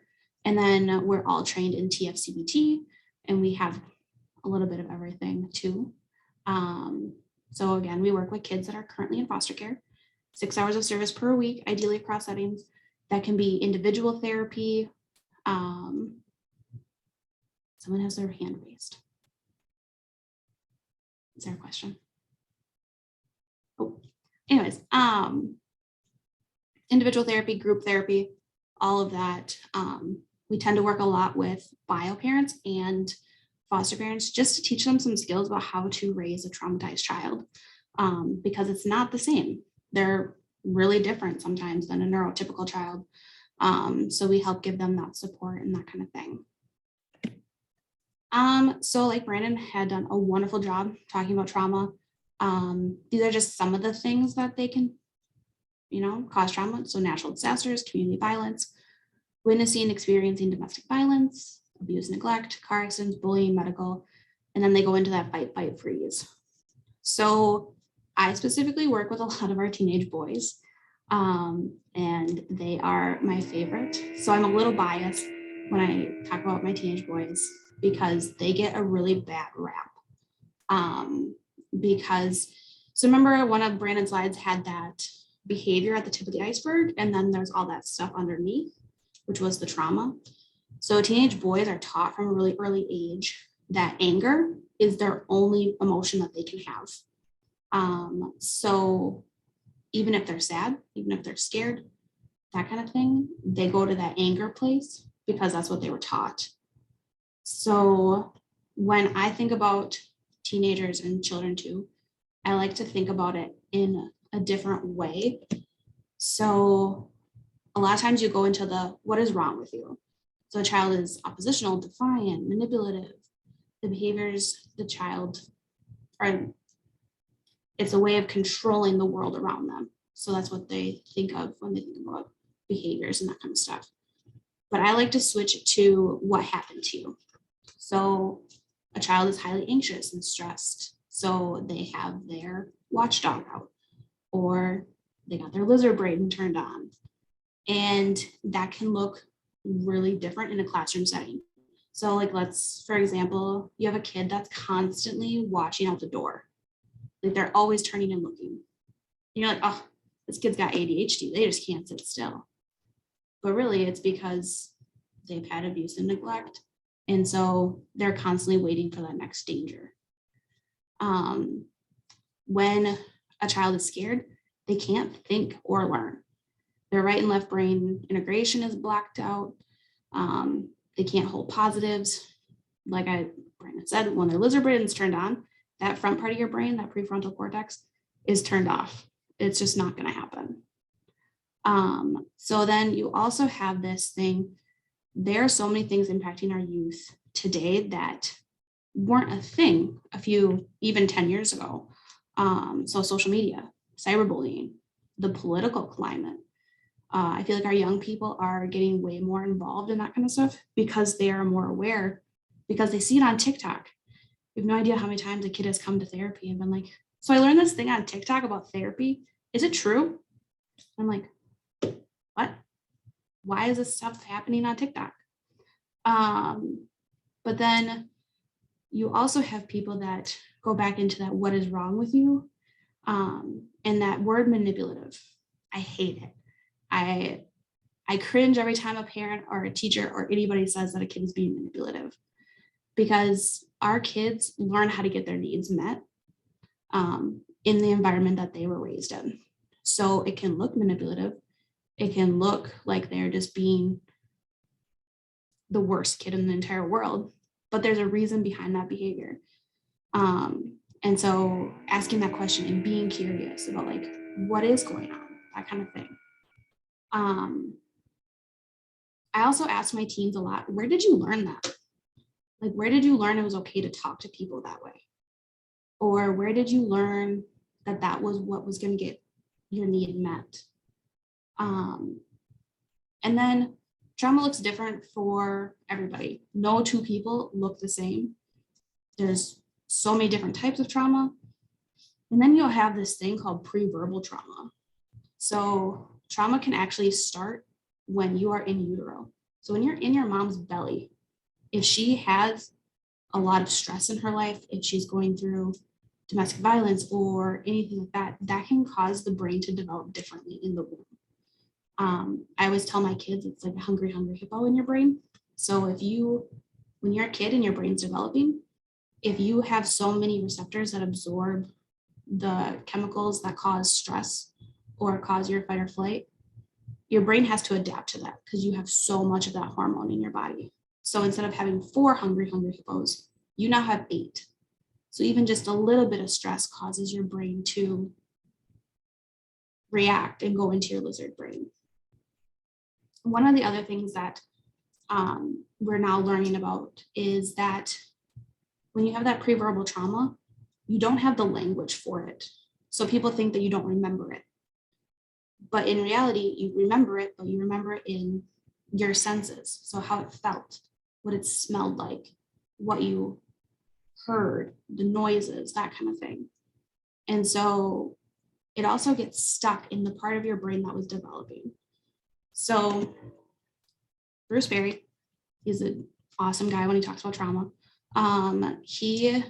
and then we're all trained in TFCBT, and we have a little bit of everything too. So again, we work with kids that are currently in foster care, 6 hours of service per week, ideally across settings. That can be individual therapy. Someone has their hand raised. Is there a question? Oh, anyways, individual therapy, group therapy, all of that. We tend to work a lot with bio parents and foster parents just to teach them some skills about how to raise a traumatized child, because it's not the same. They're really different sometimes than a neurotypical child. So we help give them that support and that kind of thing. So like Brandon had done a wonderful job talking about trauma. These are just some of the things that they can, cause trauma. So natural disasters, community violence, witnessing and experiencing domestic violence, abuse, neglect, car accidents, bullying, medical, and then they go into that fight, fight, freeze. So I specifically work with a lot of our teenage boys, and they are my favorite. So I'm a little biased when I talk about my teenage boys because they get a really bad rap. So remember one of Brandon's slides had that behavior at the tip of the iceberg, and then there's all that stuff underneath, which was the trauma. So teenage boys are taught from a really early age that anger is their only emotion that they can have. So even if they're sad, even if they're scared, that kind of thing, they go to that anger place because that's what they were taught. So when I think about teenagers and children too, I like to think about it in a different way. So a lot of times you go into the, what is wrong with you? So a child is oppositional, defiant, manipulative. The behaviors the child are, it's a way of controlling the world around them. So that's what they think of when they think about behaviors and that kind of stuff. But I like to switch it to what happened to you. So a child is highly anxious and stressed. So they have their watchdog out, or they got their lizard brain turned on. And that can look really different in a classroom setting. So like, let's, for example, you have a kid that's constantly watching out the door. Like they're always turning and looking. You're like, oh, this kid's got ADHD. They just can't sit still. But really it's because they've had abuse and neglect. And so they're constantly waiting for that next danger. When a child is scared, they can't think or learn. Their right and left brain integration is blacked out. They can't hold positives. Like Brandon said, when their lizard brain is turned on, that front part of your brain, that prefrontal cortex, is turned off. It's just not going to happen. So then you also have this thing. There are so many things impacting our youth today that weren't a thing a few, even 10 years ago. So social media, cyberbullying, the political climate. I feel like our young people are getting way more involved in that kind of stuff because they are more aware, because they see it on TikTok. You have no idea how many times a kid has come to therapy and been like, so I learned this thing on TikTok about therapy. Is it true? I'm like, what? Why is this stuff happening on TikTok? But then you also have people that go back into that, what is wrong with you? And that word manipulative, I hate it. I cringe every time a parent or a teacher or anybody says that a kid is being manipulative, because our kids learn how to get their needs met in the environment that they were raised in. So it can look manipulative. It can look like they're just being the worst kid in the entire world, but there's a reason behind that behavior. And so asking that question and being curious about like, what is going on, that kind of thing. I also ask my teens a lot, where did you learn that? Like, where did you learn it was okay to talk to people that way? Or where did you learn that that was what was going to get your need met? And then trauma looks different for everybody. No two people look the same. There's so many different types of trauma. And then you'll have this thing called pre-verbal trauma. So trauma can actually start when you are in utero. So when you're in your mom's belly, if she has a lot of stress in her life, if she's going through domestic violence or anything like that, that can cause the brain to develop differently in the womb. I always tell my kids it's like a hungry hippo in your brain. So if you, when you're a kid and your brain's developing, if you have so many receptors that absorb the chemicals that cause stress or cause your fight or flight, your brain has to adapt to that because you have so much of that hormone in your body. So instead of having 4 hungry hippos, you now have 8. So even just a little bit of stress causes your brain to react and go into your lizard brain. One of the other things that we're now learning about is that when you have that pre-verbal trauma, you don't have the language for it. So people think that you don't remember it. But in reality, you remember it, but you remember it in your senses. So how it felt, what it smelled like, what you heard, the noises, that kind of thing. And so it also gets stuck in the part of your brain that was developing. So Bruce Berry, he's an awesome guy when he talks about trauma. He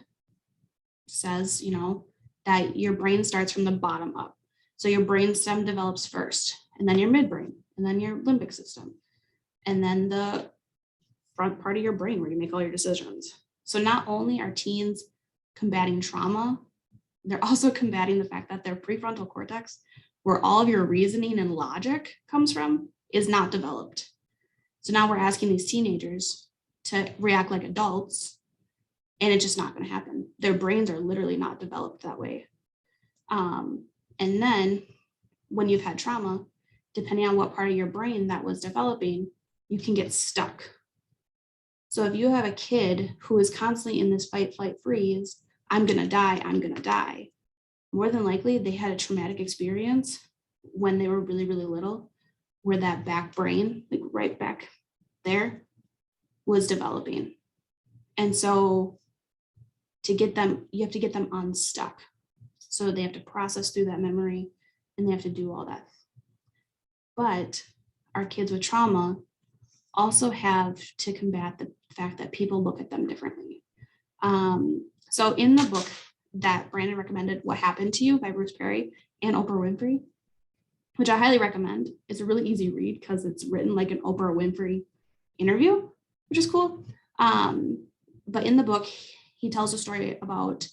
says, you know, that your brain starts from the bottom up. So your brainstem develops first, and then your midbrain, and then your limbic system, and then the front part of your brain where you make all your decisions. So not only are teens combating trauma, they're also combating the fact that their prefrontal cortex, where all of your reasoning and logic comes from, is not developed. So now we're asking these teenagers to react like adults, and it's just not going to happen. Their brains are literally not developed that way. And then when you've had trauma, depending on what part of your brain that was developing, you can get stuck. So if you have a kid who is constantly in this fight, flight, freeze, I'm going to die, I'm going to die, more than likely they had a traumatic experience when they were really, really little, where that back brain, like right back there, was developing. And so to get them, you have to get them unstuck. So they have to process through that memory and they have to do all that. But our kids with trauma also have to combat the fact that people look at them differently. So in the book that Brandon recommended, What Happened to You by Bruce Perry and Oprah Winfrey, which I highly recommend. It's a really easy read because it's written like an Oprah Winfrey interview, which is cool. But in the book, he tells a story about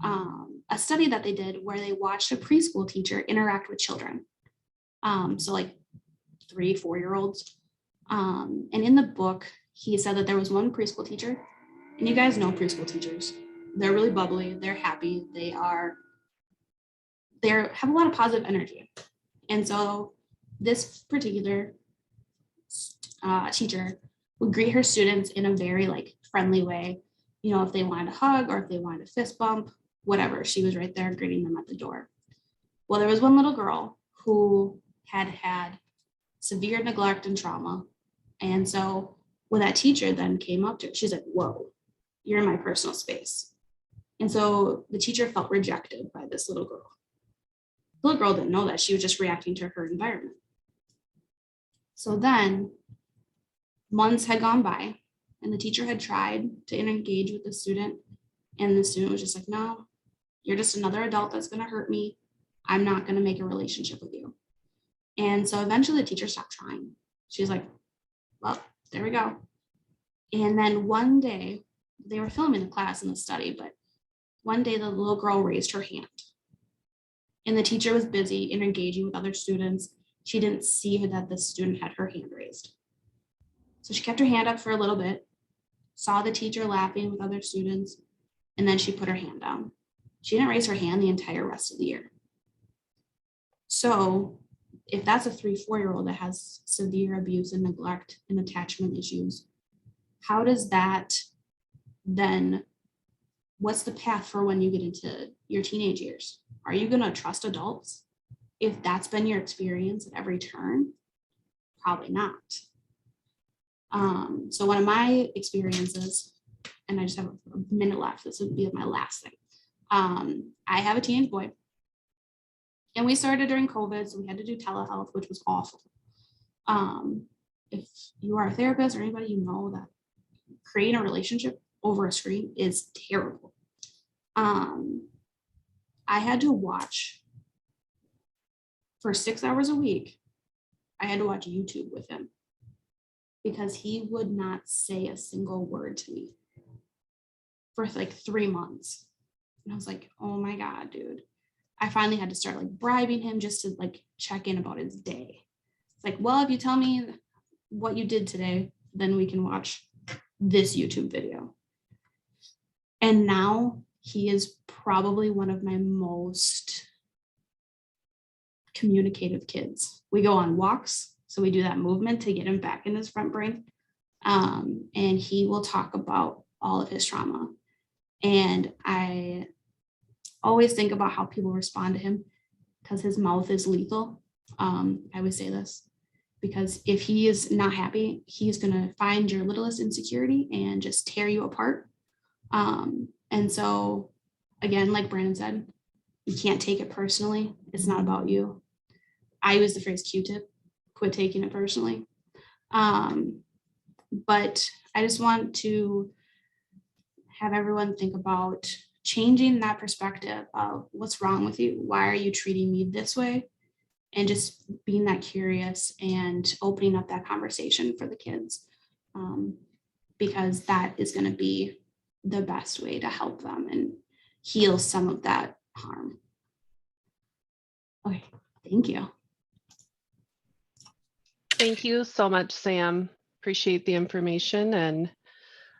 a study that they did where they watched a preschool teacher interact with children. So like 3-4-year-olds. And in the book, he said that there was one preschool teacher, and you guys know preschool teachers. They're really bubbly, they're happy, they have a lot of positive energy. And so this particular teacher would greet her students in a very like friendly way. You know, if they wanted a hug or if they wanted a fist bump, whatever, she was right there greeting them at the door. Well, there was one little girl who had had severe neglect and trauma. And so when that teacher then came up to her, she's like, whoa, you're in my personal space. And so the teacher felt rejected by this little girl. The little girl didn't know that. She was just reacting to her environment. So then months had gone by and the teacher had tried to engage with the student. And the student was just like, no, you're just another adult that's going to hurt me. I'm not going to make a relationship with you. And so eventually the teacher stopped trying. She's like, well, there we go. And then one day, they were filming the class in the study, but one day the little girl raised her hand. And the teacher was busy in engaging with other students. She didn't see that the student had her hand raised. So she kept her hand up for a little bit, saw the teacher laughing with other students, and then she put her hand down. She didn't raise her hand the entire rest of the year. So if that's a 3-4-year-old that has severe abuse and neglect and attachment issues, how does that then, what's the path for when you get into your teenage years? Are you going to trust adults? If that's been your experience at every turn, probably not. So one of my experiences, and I just have a minute left, this would be my last thing. I have a teenage boy. And we started during COVID, so we had to do telehealth, which was awful. If you are a therapist or anybody you know, that creating a relationship over a screen is terrible. I had to watch for 6 hours a week. I had to watch YouTube with him because he would not say a single word to me for like 3 months. And I was like, oh my God, dude. I finally had to start like bribing him just to like check in about his day. It's like, well, if you tell me what you did today, then we can watch this YouTube video. And now he is probably one of my most communicative kids. We go on walks, so we do that movement to get him back in his front brain. And he will talk about all of his trauma. And I always think about how people respond to him because his mouth is lethal. I always say this because if he is not happy, he's going to find your littlest insecurity and just tear you apart. And so, again, like Brandon said, you can't take it personally. It's not about you. I use the phrase Q-tip, quit taking it personally. But I just want to have everyone think about changing that perspective of what's wrong with you? Why are you treating me this way? And just being that curious and opening up that conversation for the kids, because that is going to be the best way to help them and heal some of that harm. Okay, thank you. Thank you so much, Sam. Appreciate the information. And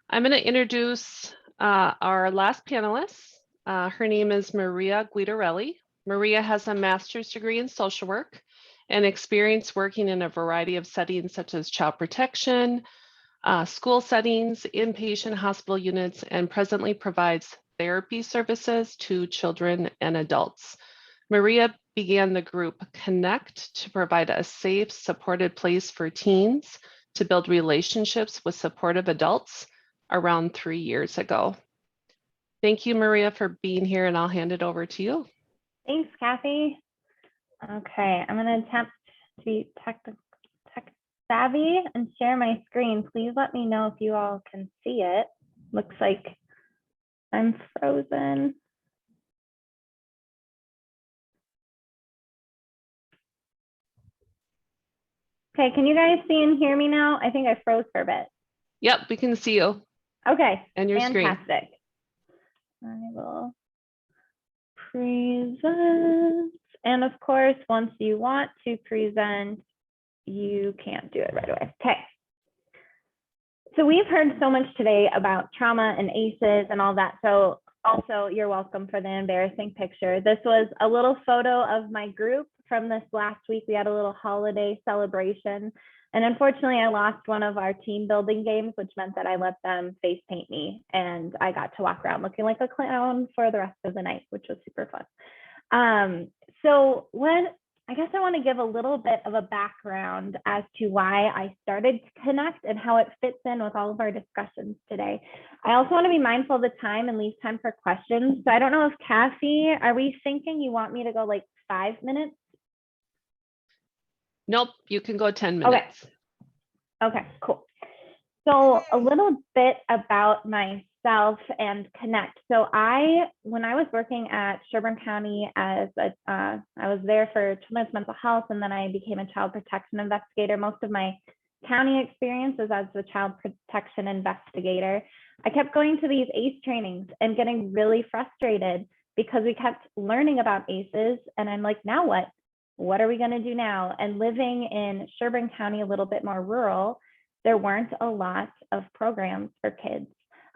I'm going to introduce our last panelist. Her name is Maria Guidarelli. Maria has a master's degree in social work and experience working in a variety of settings such as child protection, school settings, inpatient hospital units, and presently provides therapy services to children and adults. Maria began the group Connect to provide a safe, supported place for teens to build relationships with supportive adults around 3 years ago. Thank you, Maria, for being here, and I'll hand it over to you. Thanks, Kathy. Okay, I'm going to attempt to be tech savvy and share my screen. Please let me know if you all can see it. Looks like I'm frozen. Okay, can you guys see and hear me now? I think I froze for a bit. Yep, we can see you Okay, and your screen. fantastic. I will present. And of course, once you want to present, you can't do it right away. Okay. So we've heard so much today about trauma and ACEs and all that. So also, you're welcome for the embarrassing picture. This was a little photo of my group from this last week. We had a little holiday celebration. And unfortunately, I lost one of our team building games, which meant that I let them face paint me. And I got to walk around looking like a clown for the rest of the night, which was super fun. So I guess I want to give a little bit of a background as to why I started to Connect and how it fits in with all of our discussions today. I also want to be mindful of the time and leave time for questions. So I don't know if Kathy, are we thinking you want me to go like 5 minutes? Nope, you can go 10 minutes. Okay, cool. So a little bit about myself and Connect. So when I was working at Sherburne County I was there for children's mental health, and then I became a child protection investigator. Most of my county experience is as a child protection investigator. I kept going to these ACE trainings and getting really frustrated because we kept learning about ACEs, and I'm like, now what? What are we going to do now? And living in Sherburne County, a little bit more rural, there weren't a lot of programs for kids.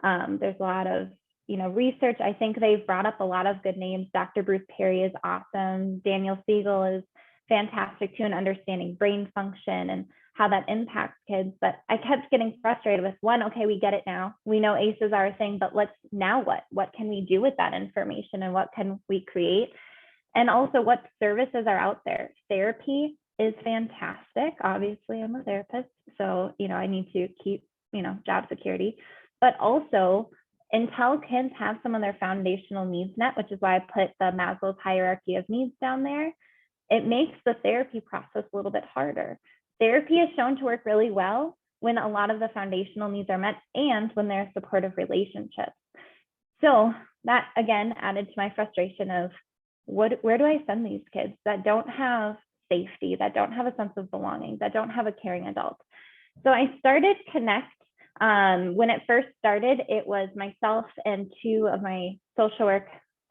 There's a lot of research. I think they've brought up a lot of good names. Dr. Bruce Perry is awesome. Daniel Siegel is fantastic too in understanding brain function and how that impacts kids. But I kept getting frustrated with okay, we get it now. We know ACEs are a thing, but now what? What can we do with that information, and what can we create? And also, what services are out there? Therapy is fantastic. Obviously, I'm a therapist, so I need to keep job security. But also, until kids have some of their foundational needs met, which is why I put the Maslow's hierarchy of needs down there, it makes the therapy process a little bit harder. Therapy is shown to work really well when a lot of the foundational needs are met and when there are supportive relationships. So that again added to my frustration of where do I send these kids that don't have safety, that don't have a sense of belonging, that don't have a caring adult? So I started Connect. When it first started, it was myself and 2 of my social work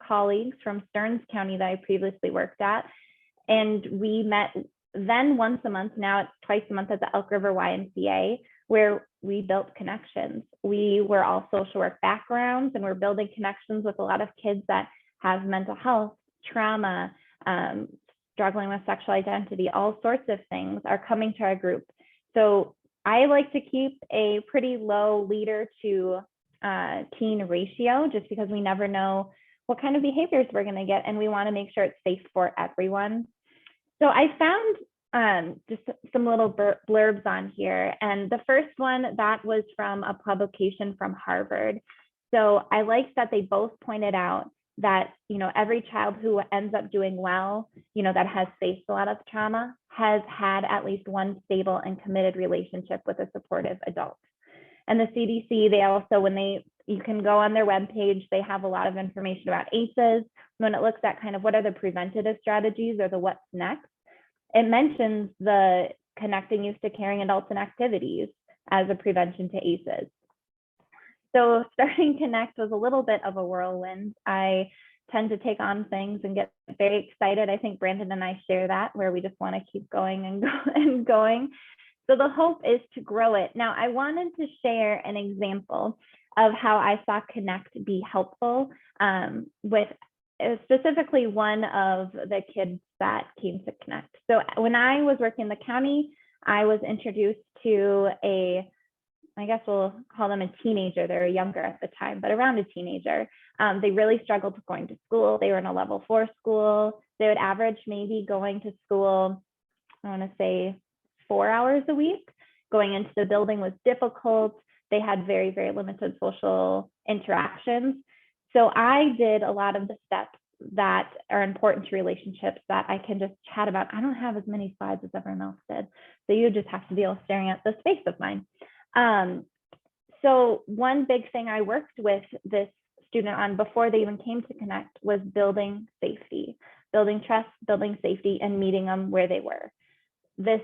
colleagues from Stearns County that I previously worked at. And we met then once a month. Now it's twice a month at the Elk River YMCA, where we built connections. We were all social work backgrounds, and we're building connections with a lot of kids that have mental health, trauma, struggling with sexual identity, all sorts of things are coming to our group. So I like to keep a pretty low leader to teen ratio, just because we never know what kind of behaviors we're going to get, and we want to make sure it's safe for everyone. So I found just some little blurbs on here, and the first one that was from a publication from Harvard. So I liked that they both pointed out that every child who ends up doing well, that has faced a lot of trauma, has had at least one stable and committed relationship with a supportive adult. And the CDC, they also, you can go on their webpage, they have a lot of information about ACEs. When it looks at kind of what are the preventative strategies or the what's next, it mentions the connecting youth to caring adults and activities as a prevention to ACEs. So starting Connect was a little bit of a whirlwind. I tend to take on things and get very excited. I think Brandon and I share that, where we just want to keep going and going. So the hope is to grow it. Now, I wanted to share an example of how I saw Connect be helpful with specifically one of the kids that came to Connect. So when I was working in the county, I was introduced to I guess we'll call them a teenager. They were younger at the time, but around a teenager. They really struggled with going to school. They were in a level 4 school. They would average maybe going to school, I want to say 4 hours a week. Going into the building was difficult. They had very, very limited social interactions. So I did a lot of the steps that are important to relationships that I can just chat about. I don't have as many slides as everyone else did. So you just have to deal with staring at this face of mine. So one big thing I worked with this student on before they even came to Connect was building safety, building trust, building safety, and meeting them where they were. This,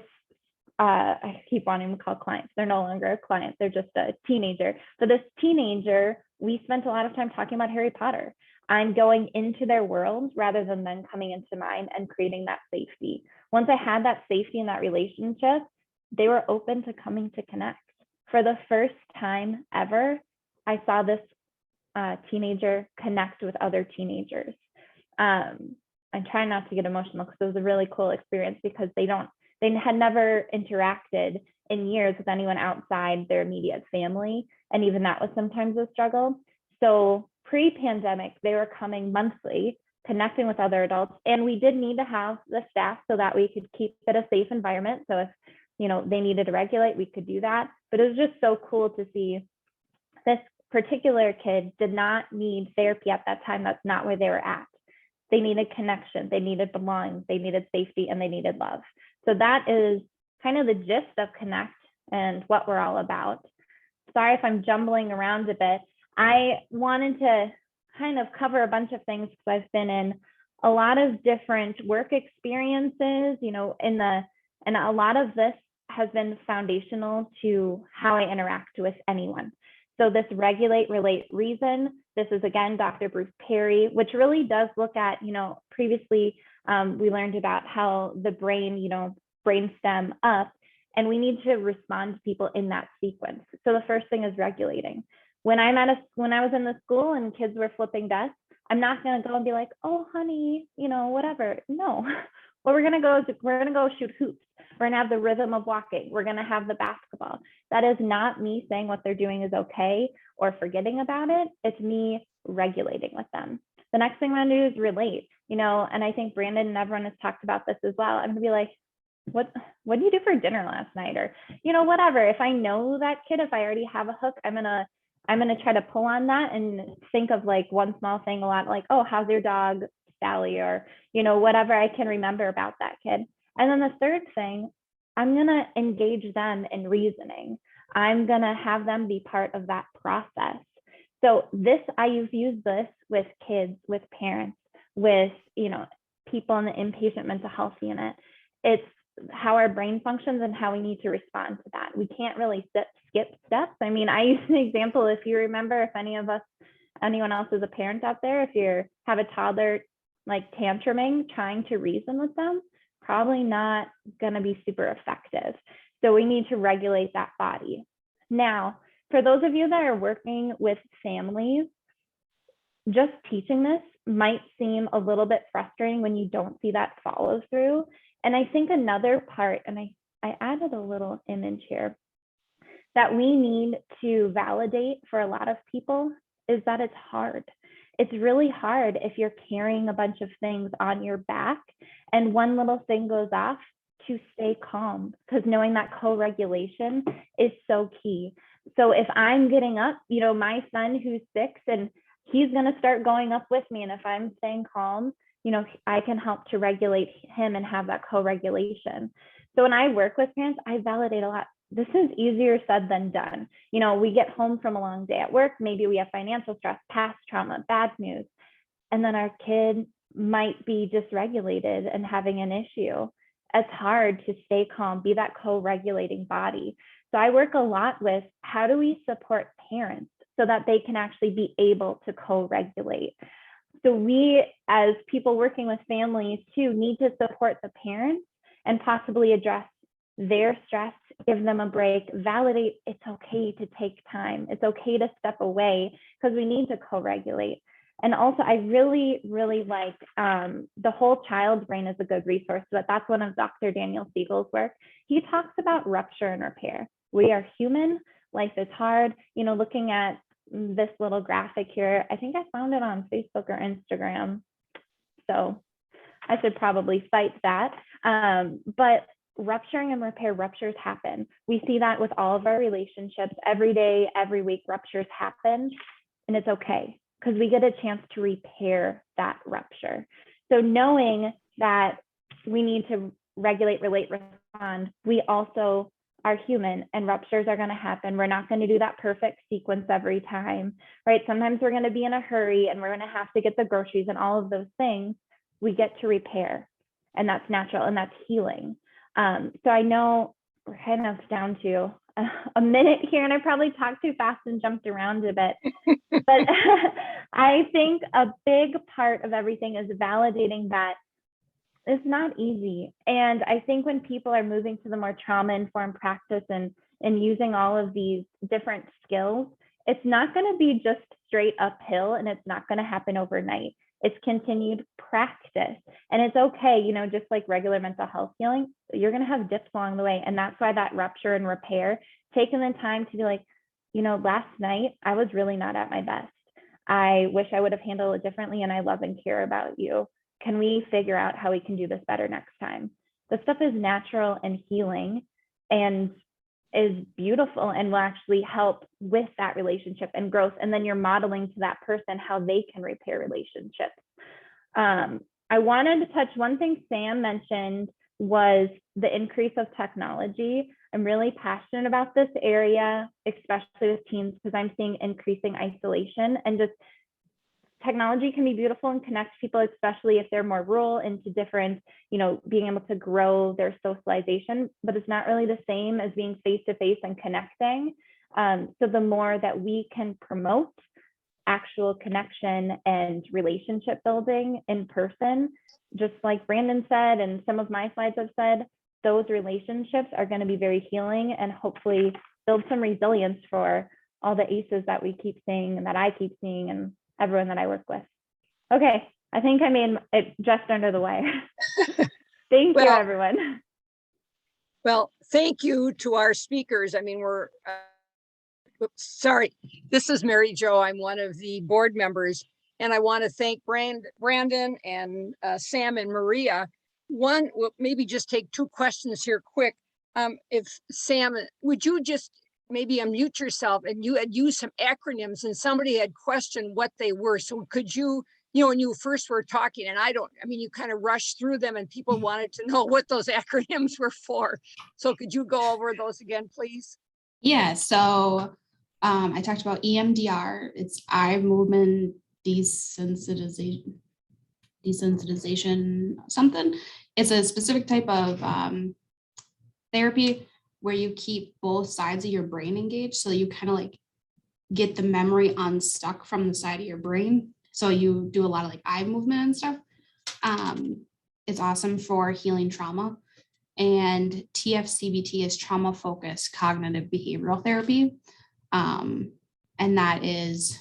I keep wanting to call clients. They're no longer a client. They're just a teenager. For this teenager, we spent a lot of time talking about Harry Potter. I'm going into their world rather than them coming into mine and creating that safety. Once I had that safety in that relationship, they were open to coming to Connect. For the first time ever, I saw this teenager connect with other teenagers. I'm trying not to get emotional because it was a really cool experience because they had never interacted in years with anyone outside their immediate family. And even that was sometimes a struggle. So pre-pandemic, they were coming monthly, connecting with other adults. And we did need to have the staff so that we could keep it a safe environment. So if they needed to regulate, we could do that. But it was just so cool to see this particular kid did not need therapy at that time. That's not where they were at. They needed connection, they needed belonging, they needed safety, and they needed love. So that is kind of the gist of Connect and what we're all about. Sorry if I'm jumbling around a bit. I wanted to kind of cover a bunch of things because I've been in a lot of different work experiences, and a lot of this has been foundational to how I interact with anyone. So this regulate, relate, reason, this is again, Dr. Bruce Perry, which really does look at, previously we learned about how the brain, brainstem up, and we need to respond to people in that sequence. So the first thing is regulating. When I was in the school and kids were flipping desks, I'm not going to go and be like, oh, honey, whatever. No, what we're going to go is we're going to go shoot hoops. We're going to have the rhythm of walking. We're going to have the basketball. That is not me saying what they're doing is okay or forgetting about it. It's me regulating with them. The next thing I'm going to do is relate, and I think Brandon and everyone has talked about this as well. I'm going to be like, what did you do for dinner last night? Or, whatever. If I know that kid, if I already have a hook, I'm going to try to pull on that and think of like one small thing a lot, like, oh, how's your dog, Sally? Or, whatever I can remember about that kid. And then the third thing, I'm going to engage them in reasoning. I'm going to have them be part of that process. So I've used this with kids, with parents, with, people in the inpatient mental health unit. It's how our brain functions and how we need to respond to that. We can't really skip steps. I mean, I use an example, if you remember, if anyone else is a parent out there, if you have a toddler like tantruming, trying to reason with them, probably not going to be super effective. So we need to regulate that body. Now, for those of you that are working with families, just teaching this might seem a little bit frustrating when you don't see that follow through. And I think another part, and I added a little image here, that we need to validate for a lot of people is that it's hard. It's really hard if you're carrying a bunch of things on your back and one little thing goes off, to stay calm, because knowing that co-regulation is so key. So if I'm getting up, my son who's 6 and he's going to start going up with me. And if I'm staying calm, I can help to regulate him and have that co-regulation. So when I work with parents, I validate a lot. This is easier said than done. We get home from a long day at work. Maybe we have financial stress, past trauma, bad news. And then our kid might be dysregulated and having an issue. It's hard to stay calm, be that co-regulating body. So I work a lot with how do we support parents so that they can actually be able to co-regulate. So we, as people working with families too, need to support the parents and possibly address their stress, give them a break, validate it's okay to take time. It's okay to step away because we need to co-regulate. And also, I really, really like the Whole Child's Brain is a good resource, but that's one of Dr. Daniel Siegel's work. He talks about rupture and repair. We are human, life is hard. You know, looking at this little graphic here, I think I found it on Facebook or Instagram. So I should probably cite that. But rupturing and repair, ruptures happen. We see that with all of our relationships. Every day, every week, ruptures happen, and it's okay because we get a chance to repair that rupture. So knowing that we need to regulate, relate, respond, we also are human and ruptures are going to happen. We're not going to do that perfect sequence every time, right? Sometimes we're going to be in a hurry and we're going to have to get the groceries and all of those things. We get to repair, and that's natural and that's healing. So I know we're kind of down to a minute here, and I probably talked too fast and jumped around a bit, but I think a big part of everything is validating that it's not easy. And I think when people are moving to the more trauma-informed practice and using all of these different skills, it's not going to be just straight uphill, and it's not going to happen overnight. It's continued practice. And it's okay, you know, just like regular mental health healing, you're going to have dips along the way. And that's why that rupture and repair, taking the time to be like, you know, last night I was really not at my best. I wish I would have handled it differently, and I love and care about you. Can we figure out how we can do this better next time? This stuff is natural and healing and is beautiful and will actually help with that relationship and growth. And then you're modeling to that person how they can repair relationships. I wanted to touch one thing Sam mentioned was the increase of technology. I'm really passionate about this area, especially with teens, because I'm seeing increasing isolation, and just technology can be beautiful and connect people, especially if they're more rural, into different, you know, being able to grow their socialization, but it's not really the same as being face-to-face and connecting. So the more that we can promote actual connection and relationship building in person, just like Brandon said, and some of my slides have said, those relationships are going to be very healing and hopefully build some resilience for all the ACEs that we keep seeing and that I keep seeing and everyone that I work with. Okay, I think I made it just under the wire. Thank you, everyone. Well, thank you to our speakers. I mean, sorry, this is Mary Jo. I'm one of the board members, and I want to thank Brandon and Sam and Maria. One, we'll maybe just take two questions here quick. If Sam, would you just maybe unmute yourself, and you had used some acronyms and somebody had questioned what they were. So could you, you know, when you first were talking, and I mean, you kind of rushed through them and people wanted to know what those acronyms were for. So could you go over those again, please? Yeah, so I talked about EMDR. It's eye movement desensitization, something. It's a specific type of therapy where you keep both sides of your brain engaged. So you kind of like get the memory unstuck from the side of your brain. So you do a lot of like eye movement and stuff. It's awesome for healing trauma. And TFCBT is trauma focused cognitive behavioral therapy. And that is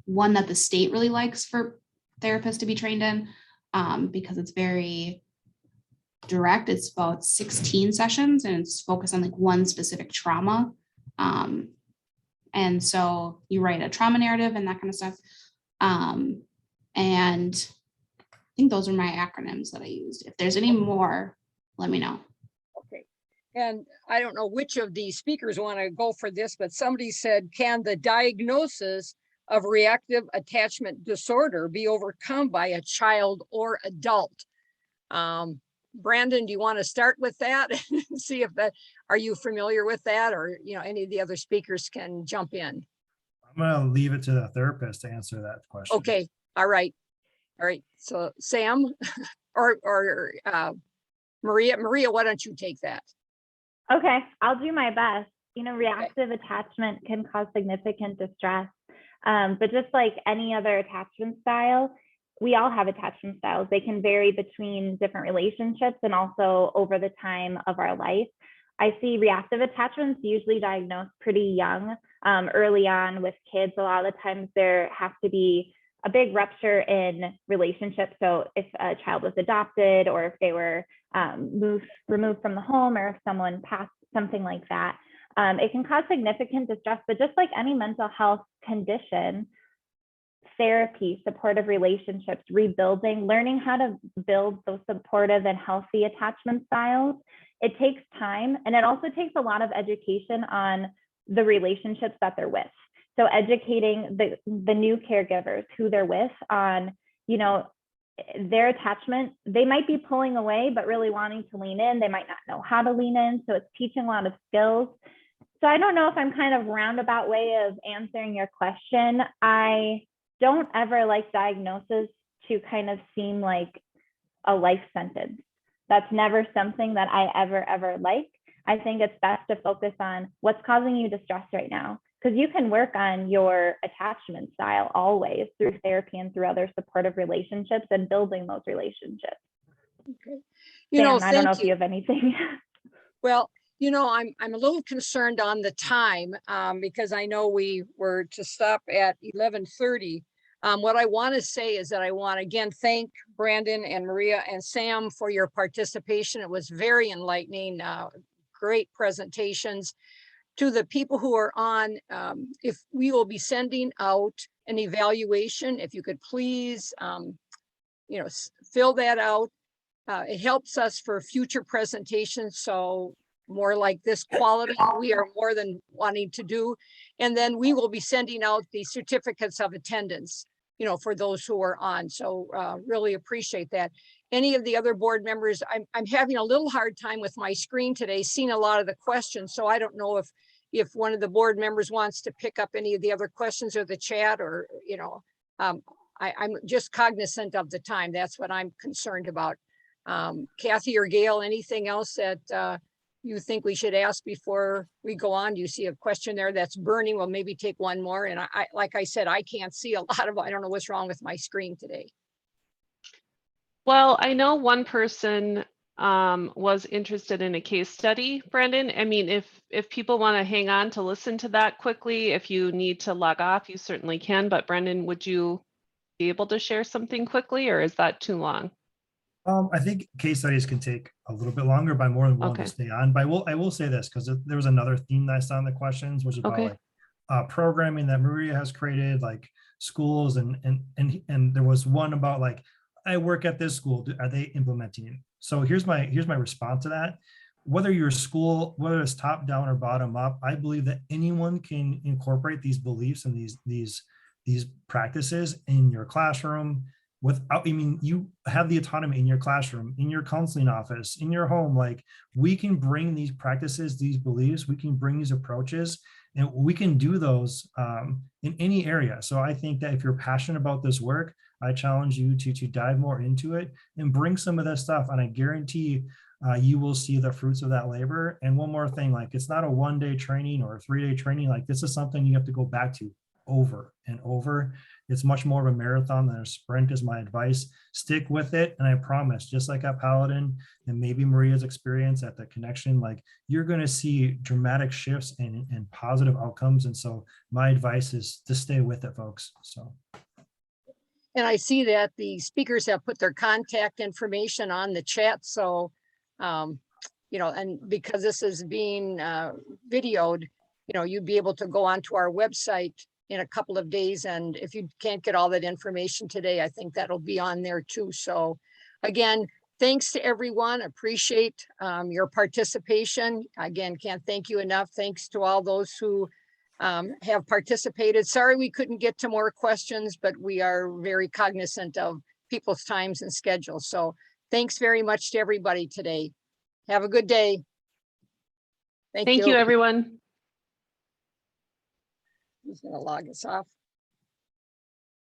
one that the state really likes for therapists to be trained in because it's very direct. It's about 16 sessions and it's focused on like one specific trauma. And so you write a trauma narrative and that kind of stuff. And I think those are my acronyms that I used. If there's any more, let me know. Okay. And I don't know which of these speakers want to go for this, but somebody said, can the diagnosis of reactive attachment disorder be overcome by a child or adult? Brandon, do you want to start with that and see if that, are you familiar with that, or, you know, any of the other speakers can jump in? I'm going to leave it to the therapist to answer that question. Okay. All right. All right. So Sam or Maria, why don't you take that? Okay, I'll do my best. You know, reactive attachment can cause significant distress, but just like any other attachment style, we all have attachment styles. They can vary between different relationships and also over the time of our life. I see reactive attachments usually diagnosed pretty young, early on with kids. A lot of the times there has to be a big rupture in relationships. So if a child was adopted, or if they were removed from the home, or if someone passed, something like that, it can cause significant distress. But just like any mental health condition, therapy, supportive relationships, rebuilding, learning how to build those supportive and healthy attachment styles, it takes time. And it also takes a lot of education on the relationships that they're with. So educating the new caregivers who they're with on, you know, their attachment, they might be pulling away, but really wanting to lean in. They might not know how to lean in. So it's teaching a lot of skills. So I don't know if I'm kind of roundabout way of answering your question. I don't ever like diagnosis to kind of seem like a life sentence. That's never something that I ever like. I think it's best to focus on what's causing you distress right now, because you can work on your attachment style always through therapy and through other supportive relationships and building those relationships. Okay. Sam, I don't know if you have anything. Well, I'm a little concerned on the time because I know we were to stop at 11:30. What I want to say is that I want to again thank Brandon and Maria and Sam for your participation. It was very enlightening, great presentations. To the people who are on, if we will be sending out an evaluation, if you could please, fill that out. It helps us for future presentations. So more like this quality, we are more than wanting to do. And then we will be sending out the certificates of attendance, for those who are on. So really appreciate that. Any of the other board members, I'm having a little hard time with my screen today, seeing a lot of the questions. So I don't know if one of the board members wants to pick up any of the other questions or the chat, or, I'm just cognizant of the time. That's what I'm concerned about. Kathy or Gail, anything else that you think we should ask before we go on? Do you see a question there that's burning? We'll maybe take one more. And I like I said, I can't see a lot of, I don't know what's wrong with my screen today. Well, I know one person was interested in a case study, Brandon. I mean, if people want to hang on to listen to that quickly, if you need to log off, you certainly can. But Brandon, would you be able to share something quickly, or is that too long? I think case studies can take a little bit longer, but I'm more than willing Okay. to stay on. But I will say this, because there was another theme that I saw in the questions, which is about Okay. like programming that Maria has created, like schools, and there was one about like, I work at this school, are they implementing it? So here's my response to that. Whether your school, whether it's top down or bottom up, I believe that anyone can incorporate these beliefs and these practices in your classroom. You have the autonomy in your classroom, in your counseling office, in your home. Like, we can bring these practices, these beliefs, we can bring these approaches, and we can do those in any area. So I think that if you're passionate about this work, I challenge you to dive more into it and bring some of that stuff. And I guarantee you will see the fruits of that labor. And one more thing, like, it's not a 1-day training or a 3-day training. Like, this is something you have to go back to over and over. It's much more of a marathon than a sprint, is my advice. Stick with it. And I promise, just like at Paladin and maybe Maria's experience at the Connection, like, you're going to see dramatic shifts and positive outcomes. And so my advice is to stay with it, folks. So. And I see that the speakers have put their contact information on the chat. So, and because this is being videoed, you'd be able to go onto our website in a couple of days. And if you can't get all that information today, I think that'll be on there too. So again, thanks to everyone. Appreciate your participation. Again, can't thank you enough. Thanks to all those who have participated. Sorry we couldn't get to more questions, but we are very cognizant of people's times and schedules. So thanks very much to everybody today. Have a good day. Thank you, everyone. Who's going to log us off?